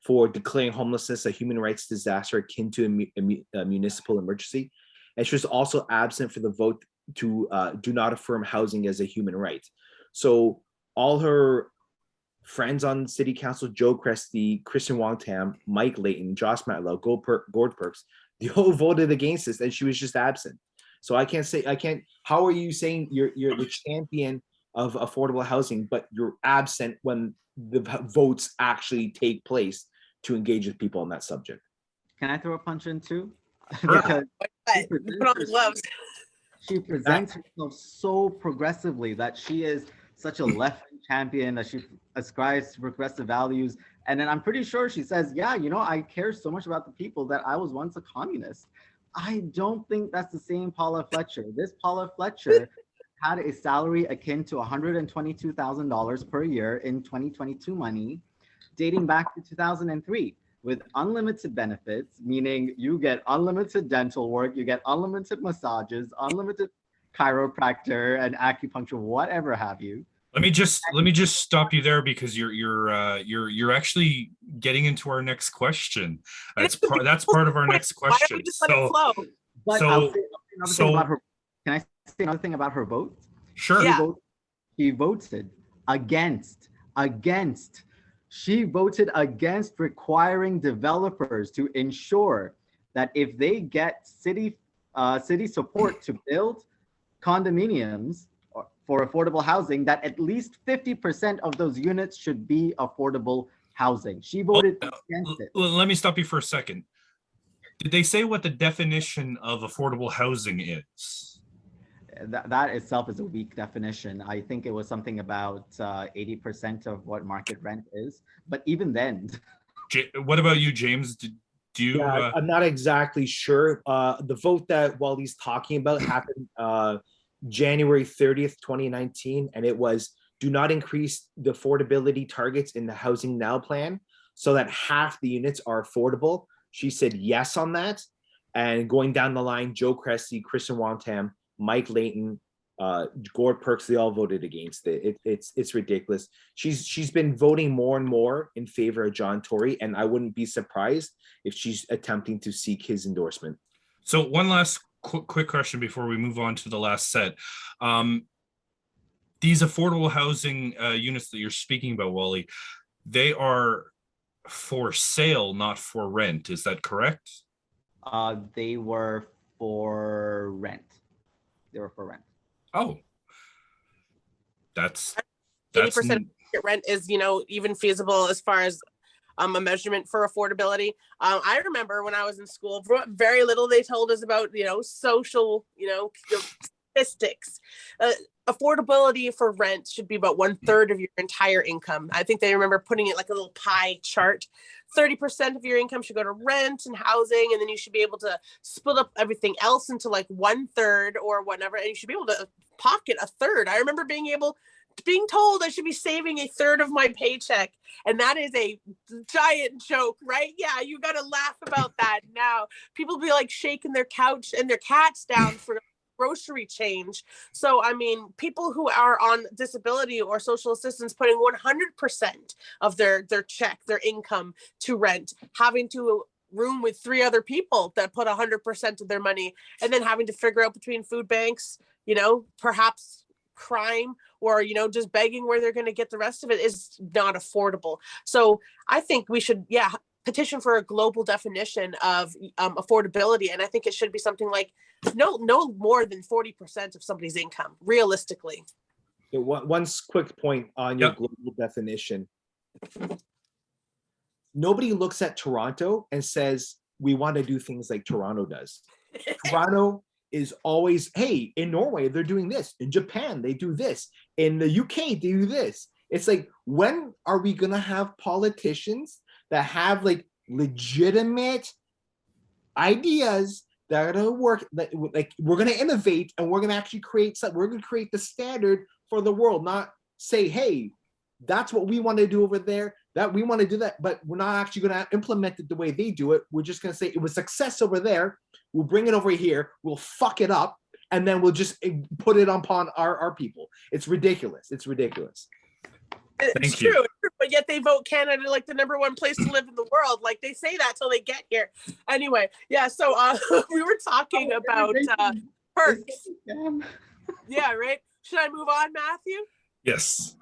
Speaker 3: for declaring homelessness a human rights disaster akin to a municipal emergency. And she was also absent for the vote to do not affirm housing as a human right. So all her friends on city council, Joe Cresty, Christian Wong-Tam, Mike Layton, Josh Matlow, Gord Perks, they all voted against this, and she was just absent. So I can't. How are you saying you're the champion of affordable housing, but you're absent when the votes actually take place to engage with people on that subject?
Speaker 4: Can I throw a punch in too?
Speaker 2: Because put on the gloves.
Speaker 4: She presents herself so progressively that she is such a left champion, that she ascribes to progressive values. And then I'm pretty sure she says, yeah, I care so much about the people that I was once a communist. I don't think that's the same Paula Fletcher. This Paula Fletcher had a salary akin to $122,000 per year in 2022 money, dating back to 2003. with unlimited benefits, meaning you get unlimited dental work, you get unlimited massages, unlimited chiropractor and acupuncture, whatever have you.
Speaker 1: Let me just stop you there because you're actually getting into our next question. That's part of our next
Speaker 2: Why don't
Speaker 1: question.
Speaker 2: we just let it flow?
Speaker 4: But
Speaker 1: So-
Speaker 4: I'll say another
Speaker 1: so-
Speaker 4: thing about her. Can I say another thing about her vote?
Speaker 1: Sure.
Speaker 2: Yeah.
Speaker 4: He voted against. She voted against requiring developers to ensure that if they get city support to build condominiums for affordable housing, that at least 50% of those units should be affordable housing. She voted against it.
Speaker 1: Let me stop you for a second. Did they say what the definition of affordable housing is?
Speaker 4: That itself is a weak definition. I think it was something about 80% of what market rent is. But even then,
Speaker 1: What about you, James? Do you?
Speaker 3: Yeah, I'm not exactly sure. The vote that Wally's talking about happened January 30th, 2019, and it was do not increase the affordability targets in the Housing Now plan so that half the units are affordable. She said yes on that. And going down the line, Joe Cressy, Kristen Wantam, Mike Layton, Gord Perks, they all voted against it. It's ridiculous. She's been voting more and more in favor of John Tory, and I wouldn't be surprised if she's attempting to seek his endorsement.
Speaker 1: So one last quick question before we move on to the last set. These affordable housing units that you're speaking about, Wally, they are for sale, not for rent. Is that correct?
Speaker 4: they were for rent.
Speaker 1: Oh, that's
Speaker 2: 80% market rent is, even feasible as far as a measurement for affordability. I remember when I was in school, very little they told us about, social, statistics. Affordability for rent should be about 1/3 of your entire income. I think they remember putting it like a little pie chart. 30% of your income should go to rent and housing, and then you should be able to split up everything else into like 1/3 or whatever, and you should be able to pocket 1/3. I remember being told I should be saving 1/3 of my paycheck, and that is a giant joke, right? Yeah, you got to laugh about that now. People be like shaking their couch and their cats down for grocery change. So, I mean, people who are on disability or social assistance putting 100% of their check, their income to rent, having to room with 3 other people that put 100% of their money, and then having to figure out between food banks, perhaps crime, or just begging where they're going to get the rest of it is not affordable. So I think we should petition for a global definition of affordability, and I think it should be something like no more than 40% of somebody's income realistically.
Speaker 3: One quick point on your global definition. Nobody looks at Toronto and says we want to do things like Toronto does. Toronto is always, hey, in Norway, they're doing this. In Japan, they do this. In the UK, they do this. It's like, when are we going to have politicians that have like legitimate ideas that are going to work? Like, we're going to innovate and we're going to actually create something. We're going to create the standard for the world, not say, hey, that's what we want to do over there, that we want to do that, but we're not actually going to implement it the way they do it. We're just going to say it was success over there. We'll bring it over here. We'll fuck it up. And then we'll just put it upon our people. It's ridiculous. It's ridiculous.
Speaker 2: It's true, but yet they vote Canada like the #1 place to live in the world. Like, they say that till they get here. Anyway, yeah. So we were talking about perks. Yeah, right. Should I move on, Matthew?
Speaker 1: Yes.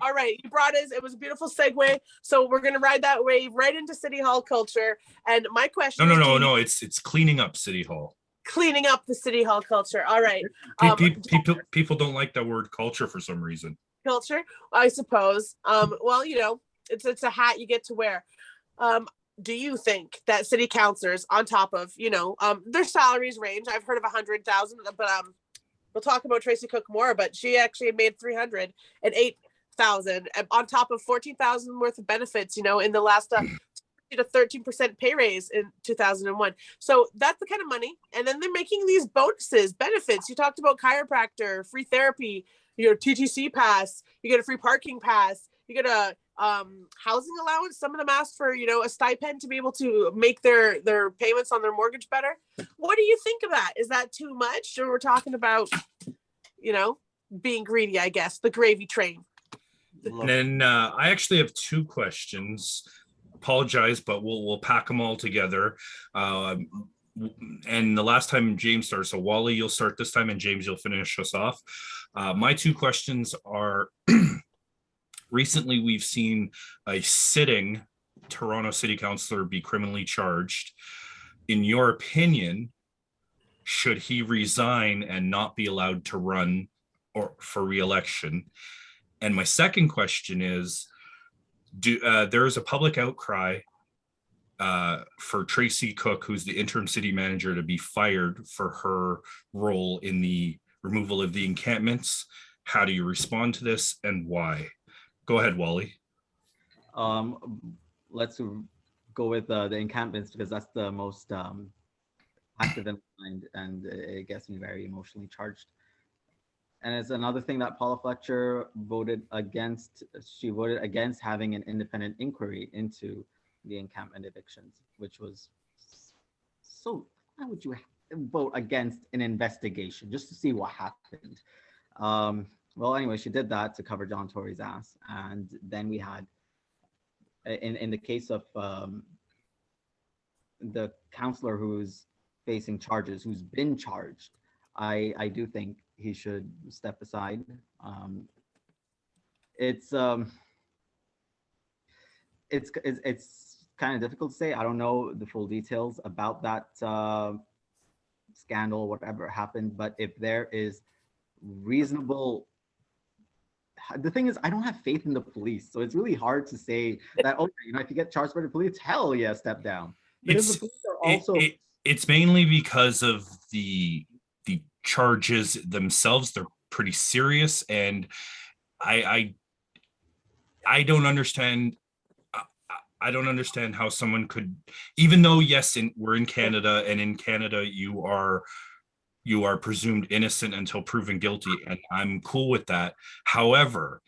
Speaker 2: All right, you brought us. It was a beautiful segue. So we're gonna ride that wave right into City Hall culture. And my question.
Speaker 1: No. It's cleaning up City Hall.
Speaker 2: Cleaning up the City Hall culture. All right.
Speaker 1: People don't like that word culture for some reason.
Speaker 2: Culture, I suppose. Well, it's a hat you get to wear. Do you think that city councilors, on top of their salaries range? I've heard of 100,000, but we'll talk about Tracy Cook more. But she actually made 308,000 on top of 14,000 worth of benefits. In the last 13% pay raise in 2001. So that's the kind of money. And then they're making these bonuses, benefits. You talked about chiropractor, free therapy, TTC pass, you get a free parking pass, you get a housing allowance. Some of them ask for, a stipend to be able to make their payments on their mortgage better. What do you think of that? Is that too much? Or we're talking about, being greedy, I guess, the gravy train.
Speaker 1: And then I actually have two questions. Apologize, but we'll pack them all together. And the last time James starts, so Wally, you'll start this time, and James, you'll finish us off. My two questions are: recently, we've seen a sitting Toronto City Councillor be criminally charged. In your opinion, should he resign and not be allowed to run or for re-election? And my second question is, there is a public outcry for Tracy Cook, who's the interim city manager, to be fired for her role in the removal of the encampments. How do you respond to this, and why? Go ahead, Wally.
Speaker 4: Let's go with the encampments, because that's the most active in mind, and it gets me very emotionally charged. And it's another thing that Paula Fletcher voted against. She voted against having an independent inquiry into the encampment evictions, which was so. Why would you vote against an investigation just to see what happened? Well, anyway, she did that to cover John Tory's ass. And then we had, in the case of the counselor who's facing charges, who's been charged, I do think he should step aside. It's kind of difficult to say. I don't know the full details about that scandal, whatever happened, but if there is reasonable, the thing is, I don't have faith in the police, so it's really hard to say that, okay, if you get charged by the police, hell yeah, step down. Because the police are also...
Speaker 1: It's mainly because of the charges themselves. They're pretty serious, and I don't understand. I don't understand how someone could, even though yes, we're in Canada, and in Canada you are presumed innocent until proven guilty, and I'm cool with that. However,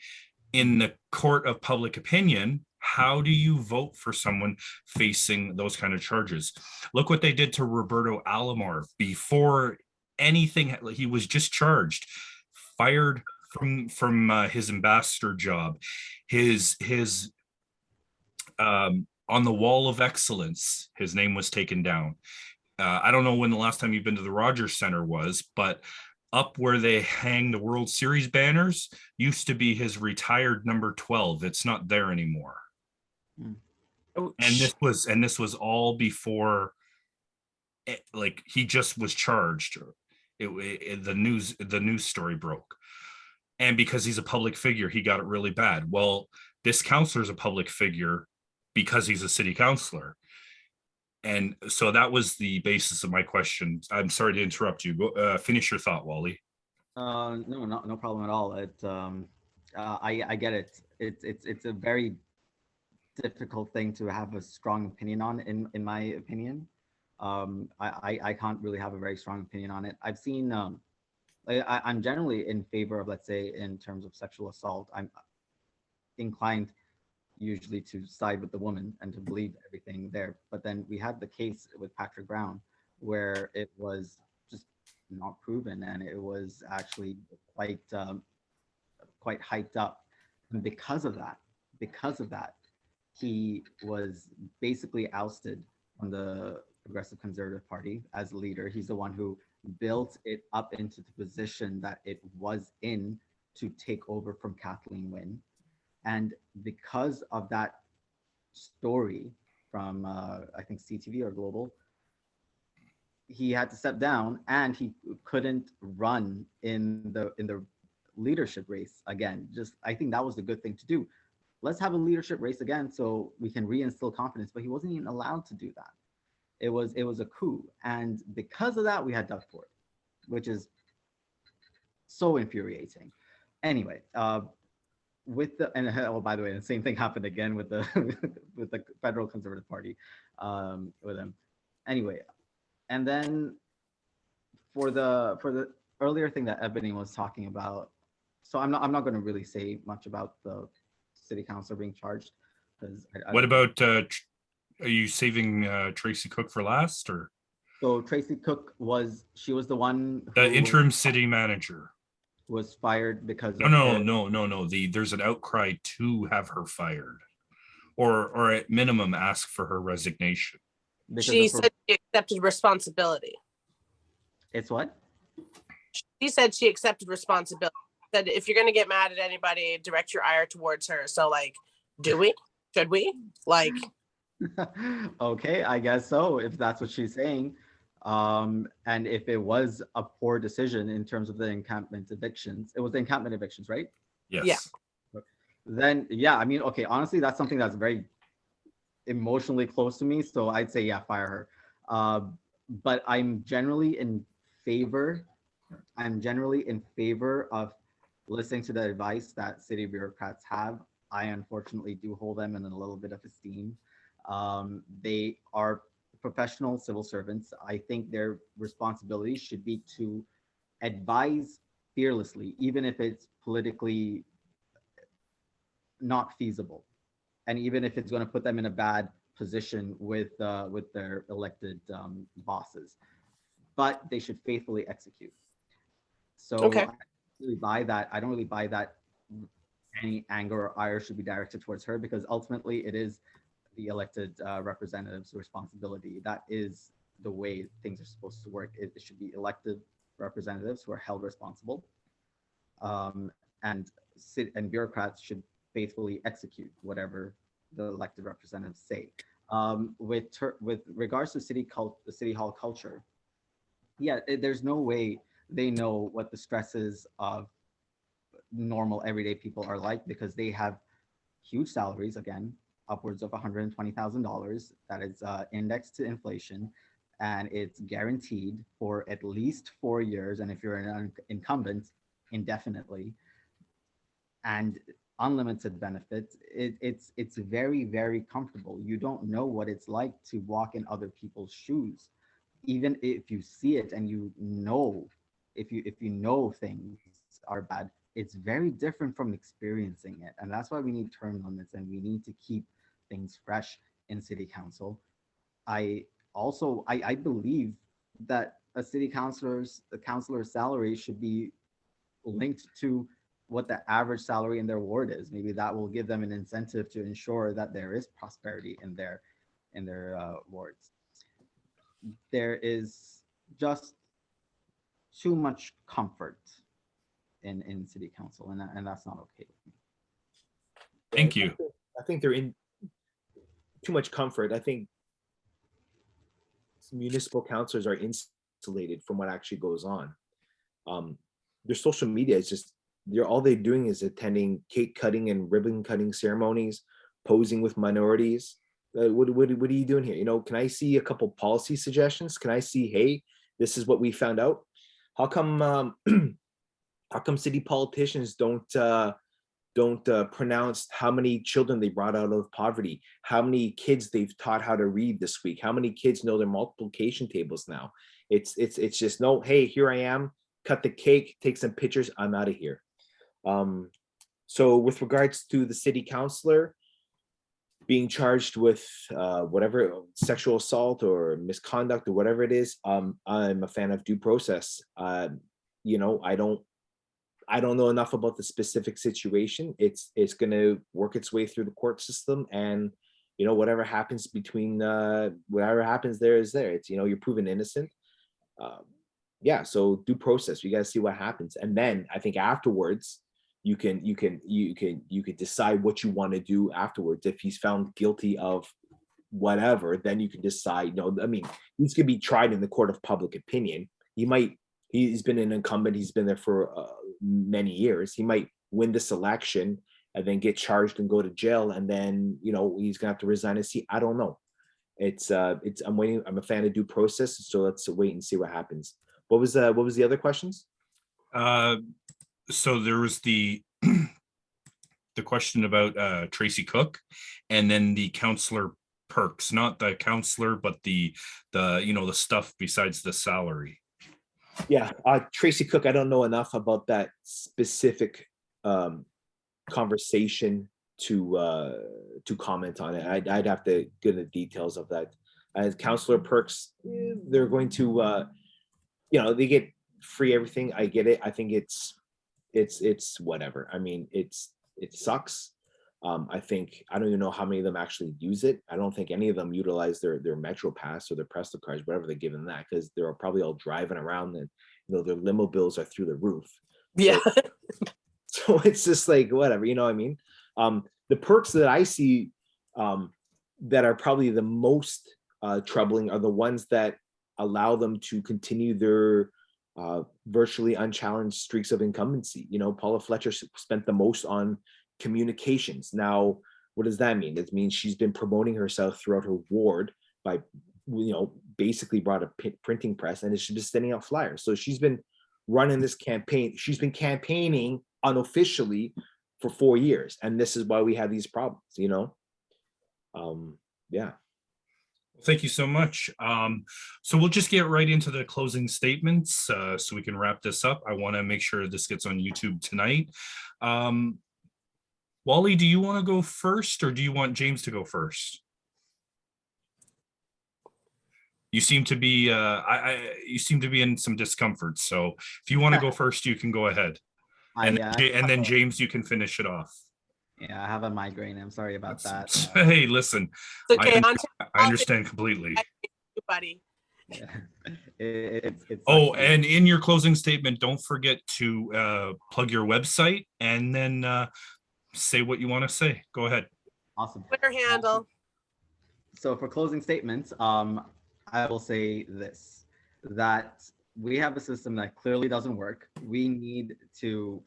Speaker 1: in the court of public opinion, how do you vote for someone facing those kind of charges? Look what they did to Roberto Alomar before anything. He was just charged, fired from his ambassador job, his on the wall of excellence, his name was taken down. I don't know when the last time you've been to the Rogers Center was, but up where they hang the World Series banners used to be his retired number 12. It's not there anymore. And this was all before he just was charged. The news story broke. And because he's a public figure, he got it really bad. Well, this counselor is a public figure because he's a city councillor. And so that was the basis of my question. I'm sorry to interrupt you. Go, finish your thought, Wally.
Speaker 4: No problem at all. I get it. It's a very difficult thing to have a strong opinion on, in my opinion. I can't really have a very strong opinion on it. I've seen, I'm generally in favor of, let's say, in terms of sexual assault, I'm inclined usually to side with the woman and to believe everything there. But then we had the case with Patrick Brown where it was just not proven, and it was actually quite hyped up. And because of that, he was basically ousted from the Progressive Conservative Party as leader. He's the one who built it up into the position that it was in to take over from Kathleen Wynne. And because of that story from, I think, CTV or Global, he had to step down, and he couldn't run in the leadership race again. I think that was the good thing to do. Let's have a leadership race again so we can reinstill confidence. But he wasn't even allowed to do that. It was a coup, and because of that, we had Doug Ford, which is so infuriating. Anyway, by the way, the same thing happened again with the with the Federal Conservative Party, with him. Anyway, and then for the earlier thing that Ebony was talking about, so I'm not going to really say much about the city councilor being charged. Because
Speaker 1: What about, are you saving Tracy Cook for last, or
Speaker 4: So Tracy Cook was the one who
Speaker 1: the interim city manager?
Speaker 4: was fired because of
Speaker 1: No. There's an outcry to have her fired, or at minimum ask for her resignation.
Speaker 2: She said she accepted responsibility.
Speaker 4: It's what?
Speaker 2: She said she accepted responsibility. That if you're going to get mad at anybody, direct your ire towards her. So, like, do we? Should we? Like,
Speaker 4: Okay, I guess so, if that's what she's saying. And if it was a poor decision in terms of the encampment evictions, it was the encampment evictions, right?
Speaker 1: Yes.
Speaker 2: Yeah.
Speaker 4: Then, yeah, I mean, okay, honestly, that's something that's very emotionally close to me. So I'd say, yeah, fire her. But I'm generally in favor of listening to the advice that city bureaucrats have. I unfortunately do hold them in a little bit of esteem. They are professional civil servants. I think their responsibility should be to advise fearlessly, even if it's politically not feasible, and even if it's going to put them in a bad position with their elected bosses. But they should faithfully execute. So
Speaker 2: Okay.
Speaker 4: I don't really buy that. I don't really buy that any anger or ire should be directed towards her, because ultimately it is the elected representatives' responsibility. That is the way things are supposed to work. It should be elected representatives who are held responsible, and bureaucrats should faithfully execute whatever the elected representatives say. With regards to city hall culture, yeah, there's no way they know what the stresses of normal everyday people are like, because they have huge salaries, again, upwards of $120,000 that is indexed to inflation, and it's guaranteed for at least 4 years, and if you're an incumbent, indefinitely, and unlimited benefits. It's very, very comfortable. You don't know what it's like to walk in other people's shoes, even if you see it and you know, if you know things are bad. It's very different from experiencing it, and that's why we need term limits, and we need to keep things fresh in city council. I believe that a councilor's salary should be linked to what the average salary in their ward is. Maybe that will give them an incentive to ensure that there is prosperity in their wards. There is just too much comfort in city council, and that's not okay with me.
Speaker 1: Thank you.
Speaker 3: I think they're in too much comfort. I think municipal councilors are insulated from what actually goes on. Their social media is just, all they're doing is attending cake cutting and ribbon cutting ceremonies, posing with minorities. What are you doing here? You know, can I see a couple policy suggestions? Can I see, hey, this is what we found out? How come how come city politicians don't pronounce how many children they brought out of poverty, how many kids they've taught how to read this week, how many kids know their multiplication tables now? It's just, no, hey, here I am, cut the cake, take some pictures, I'm out of here. So with regards to the city councilor being charged with whatever, sexual assault or misconduct or whatever it is, I'm a fan of due process. You know, I don't know enough about the specific situation. It's going to work its way through the court system, and you know, whatever happens whatever happens there is there. It's, you know, you're proven innocent. Yeah, so due process. We got to see what happens, and then I think afterwards you can decide what you want to do afterwards. If he's found guilty of whatever, then you can decide. You know, I mean, he's going to be tried in the court of public opinion. He's been an incumbent. He's been there for many years. He might win this election and then get charged and go to jail, and then, you know, he's gonna have to resign his seat. I don't know. I'm waiting. I'm a fan of due process, so let's wait and see what happens. What was the other questions?
Speaker 1: So there was the question about Tracy Cook, and then the counselor perks, not the counselor, but the you know, the stuff besides the salary.
Speaker 3: Yeah, Tracy Cook, I don't know enough about that specific conversation to comment on it. I'd have to get the details of that. As Councillor Perks, they're going to they get free everything. I get it. I think it's whatever. I mean, it sucks. I think I don't even know how many of them actually use it. I don't think any of them utilize their Metro Pass or their Presto cards, whatever they give them that, because they're probably all driving around and their limo bills are through the roof.
Speaker 2: Yeah.
Speaker 3: So it's just like whatever, you know what I mean? The perks that I see that are probably the most troubling are the ones that allow them to continue their virtually unchallenged streaks of incumbency. Paula Fletcher spent the most on communications. Now, what does that mean? It means she's been promoting herself throughout her ward by, basically brought a printing press and she's been sending out flyers. So she's been running this campaign. She's been campaigning unofficially for 4 years. And this is why we have these problems, yeah.
Speaker 1: Thank you so much. So we'll just get right into the closing statements so we can wrap this up. I want to make sure this gets on YouTube tonight. Wally, do you want to go first or do you want James to go first? You seem to be you seem to be in some discomfort. So if you want to go first, you can go ahead. And then James, you can finish it off.
Speaker 4: Yeah, I have a migraine. I'm sorry about that.
Speaker 1: Hey, listen,
Speaker 2: It's okay.
Speaker 1: I understand completely.
Speaker 2: Buddy.
Speaker 4: Yeah. It's
Speaker 1: oh, and in your closing statement, don't forget to plug your website and then say what you want to say. Go ahead.
Speaker 4: Awesome.
Speaker 2: Twitter handle.
Speaker 4: So for closing statements, I will say this, that we have a system that clearly doesn't work. We need to,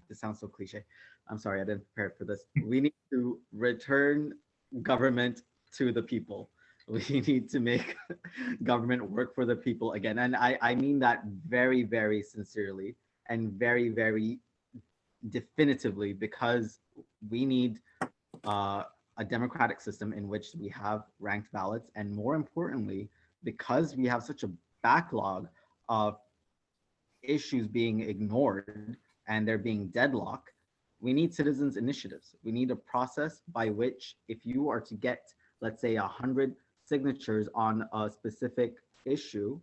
Speaker 4: this sounds so cliche. I'm sorry, I didn't prepare for this. We need to return government to the people. We need to make government work for the people again. And I mean that very, very sincerely and very, very definitively, because we need a democratic system in which we have ranked ballots. And more importantly, because we have such a backlog of issues being ignored and they're being deadlocked, we need citizens' initiatives. We need a process by which, if you are to get, let's say, 100 signatures on a specific issue,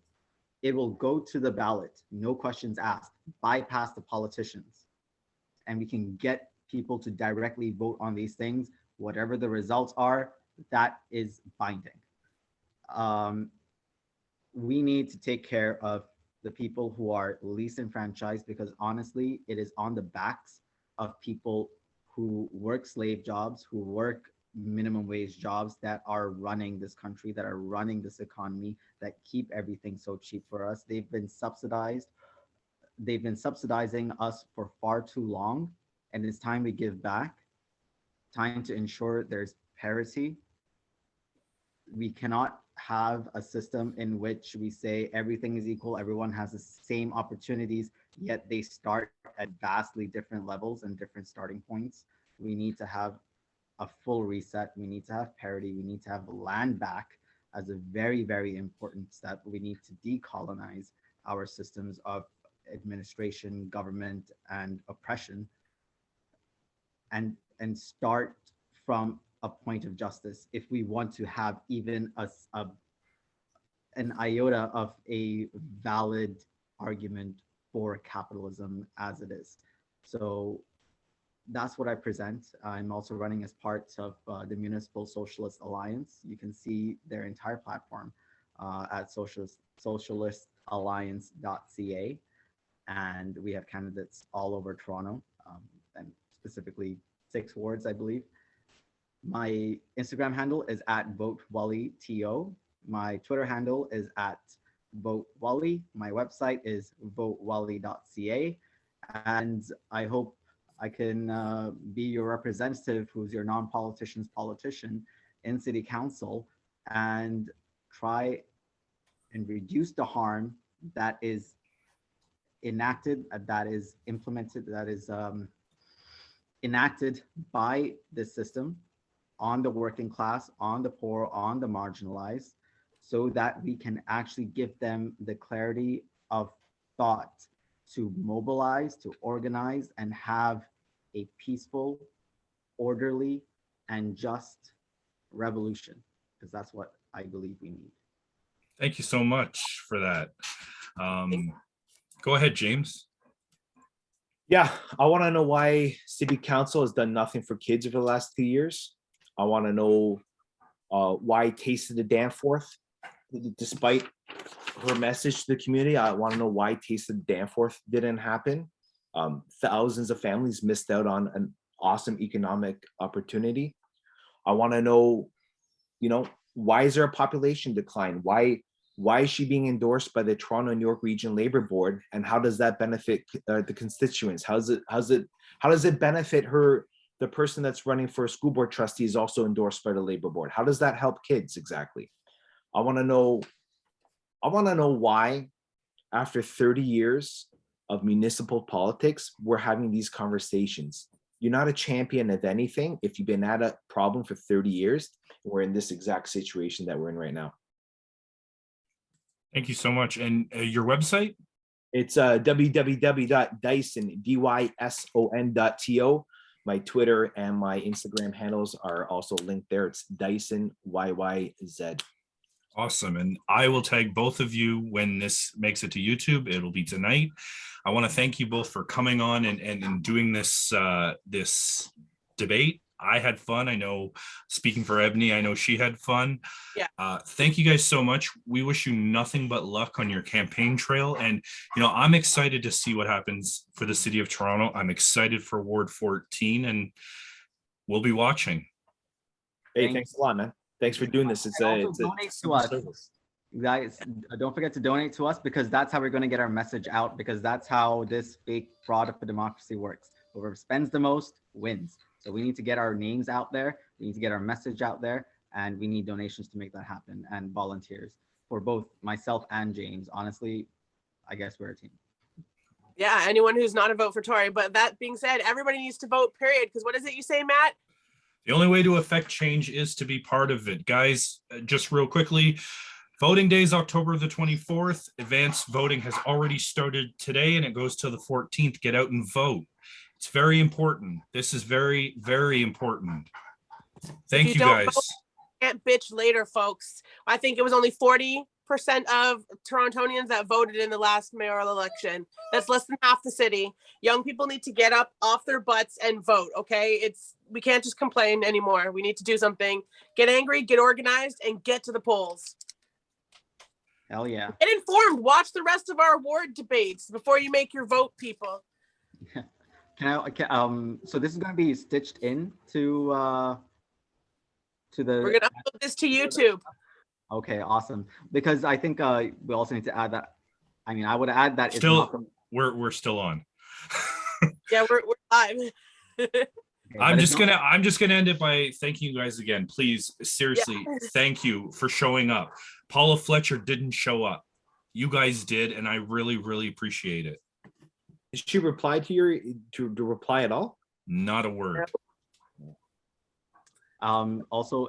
Speaker 4: it will go to the ballot, no questions asked, bypass the politicians. And we can get people to directly vote on these things. Whatever the results are, that is binding. We need to take care of the people who are least enfranchised, because honestly, it is on the backs of people who work slave jobs, who work minimum wage jobs, that are running this country, that are running this economy, that keep everything so cheap for us. They've been subsidized. They've been subsidizing us for far too long, and it's time we give back. Time to ensure there's parity. We cannot have a system in which we say everything is equal, everyone has the same opportunities, yet they start at vastly different levels and different starting points. We need to have a full reset. We need to have parity. We need to have land back as a very, very important step. We need to decolonize our systems of administration, government, and oppression, and start from a point of justice if we want to have even an iota of a valid argument for capitalism as it is. So that's what I present. I'm also running as part of the Municipal Socialist Alliance. You can see their entire platform at socialistalliance.ca. And we have candidates all over Toronto, and specifically 6 wards, I believe. My Instagram handle is at votewallyto. My Twitter handle is at votewally. My website is votewally.ca. And I hope I can be your representative, who's your non-politician's politician in City Council, and try and reduce the harm that is enacted, that is implemented, that is enacted by this system on the working class, on the poor, on the marginalized, so that we can actually give them the clarity of thought to mobilize, to organize, and have a peaceful, orderly and just revolution, because that's what I believe we need.
Speaker 1: Thank you so much for that. Go ahead, James.
Speaker 3: Yeah, I want to know why City Council has done nothing for kids over the last 2 years. I want to know why Taste of the Danforth, despite her message to the community, I want to know why Taste of the Danforth didn't happen. Thousands of families missed out on an awesome economic opportunity. I want to know, why is there a population decline? Why is she being endorsed by the Toronto and York Region Labor Board, and how does that benefit the constituents? How does it benefit her? The person that's running for a school board trustee is also endorsed by the Labor Board. How does that help kids exactly? I want to know why, after 30 years of municipal politics, we're having these conversations. You're not a champion of anything if you've been at a problem for 30 years. We're in this exact situation that we're in right now.
Speaker 1: Thank you so much. And your website?
Speaker 3: It's www.dyson, dyson.to. My Twitter and my Instagram handles are also linked there. It's Dyson YYZ.
Speaker 1: Awesome. And I will tag both of you when this makes it to YouTube. It'll be tonight. I want to thank you both for coming on and doing this this debate. I had fun. I know, speaking for Ebony, I know she had fun.
Speaker 2: Yeah.
Speaker 1: Thank you guys so much. We wish you nothing but luck on your campaign trail. And, I'm excited to see what happens for the city of Toronto. I'm excited for Ward 14, and we'll be watching.
Speaker 3: Hey, thanks a lot, man. Thanks for doing this. It's a
Speaker 4: donate to us, guys. Don't forget to donate to us, because that's how we're going to get our message out, because that's how this fake fraud of a democracy works. Whoever spends the most wins. So we need to get our names out there. We need to get our message out there, and we need donations to make that happen, and volunteers for both myself and James. Honestly, I guess we're a team.
Speaker 2: Yeah, anyone who's not a vote for Tory. But that being said, everybody needs to vote, period. Because what is it you say, Matt?
Speaker 1: The only way to affect change is to be part of it. Guys, just real quickly, voting day is October the 24th. Advanced voting has already started today, and it goes till the 14th. Get out and vote. It's very important. This is very, very important. Thank you guys.
Speaker 2: Vote, can't bitch later, folks. I think it was only 40% of Torontonians that voted in the last mayoral election. That's less than half the city. Young people need to get up off their butts and vote, okay? We can't just complain anymore. We need to do something. Get angry, get organized, and get to the polls.
Speaker 4: Hell yeah.
Speaker 2: Get informed. Watch the rest of our ward debates before you make your vote, people.
Speaker 4: So this is going to be stitched in to the.
Speaker 2: We're gonna upload this to YouTube.
Speaker 4: Okay, awesome. Because I think we also need to add that. I mean, I would add that
Speaker 1: we're still on.
Speaker 2: Yeah, we're live.
Speaker 4: Okay,
Speaker 1: I'm just gonna end it by thanking you guys again. Please, seriously, thank you for showing up. Paula Fletcher didn't show up. You guys did, and I really, really appreciate it.
Speaker 3: Did she reply to reply at all?
Speaker 1: Not a word.
Speaker 4: Also,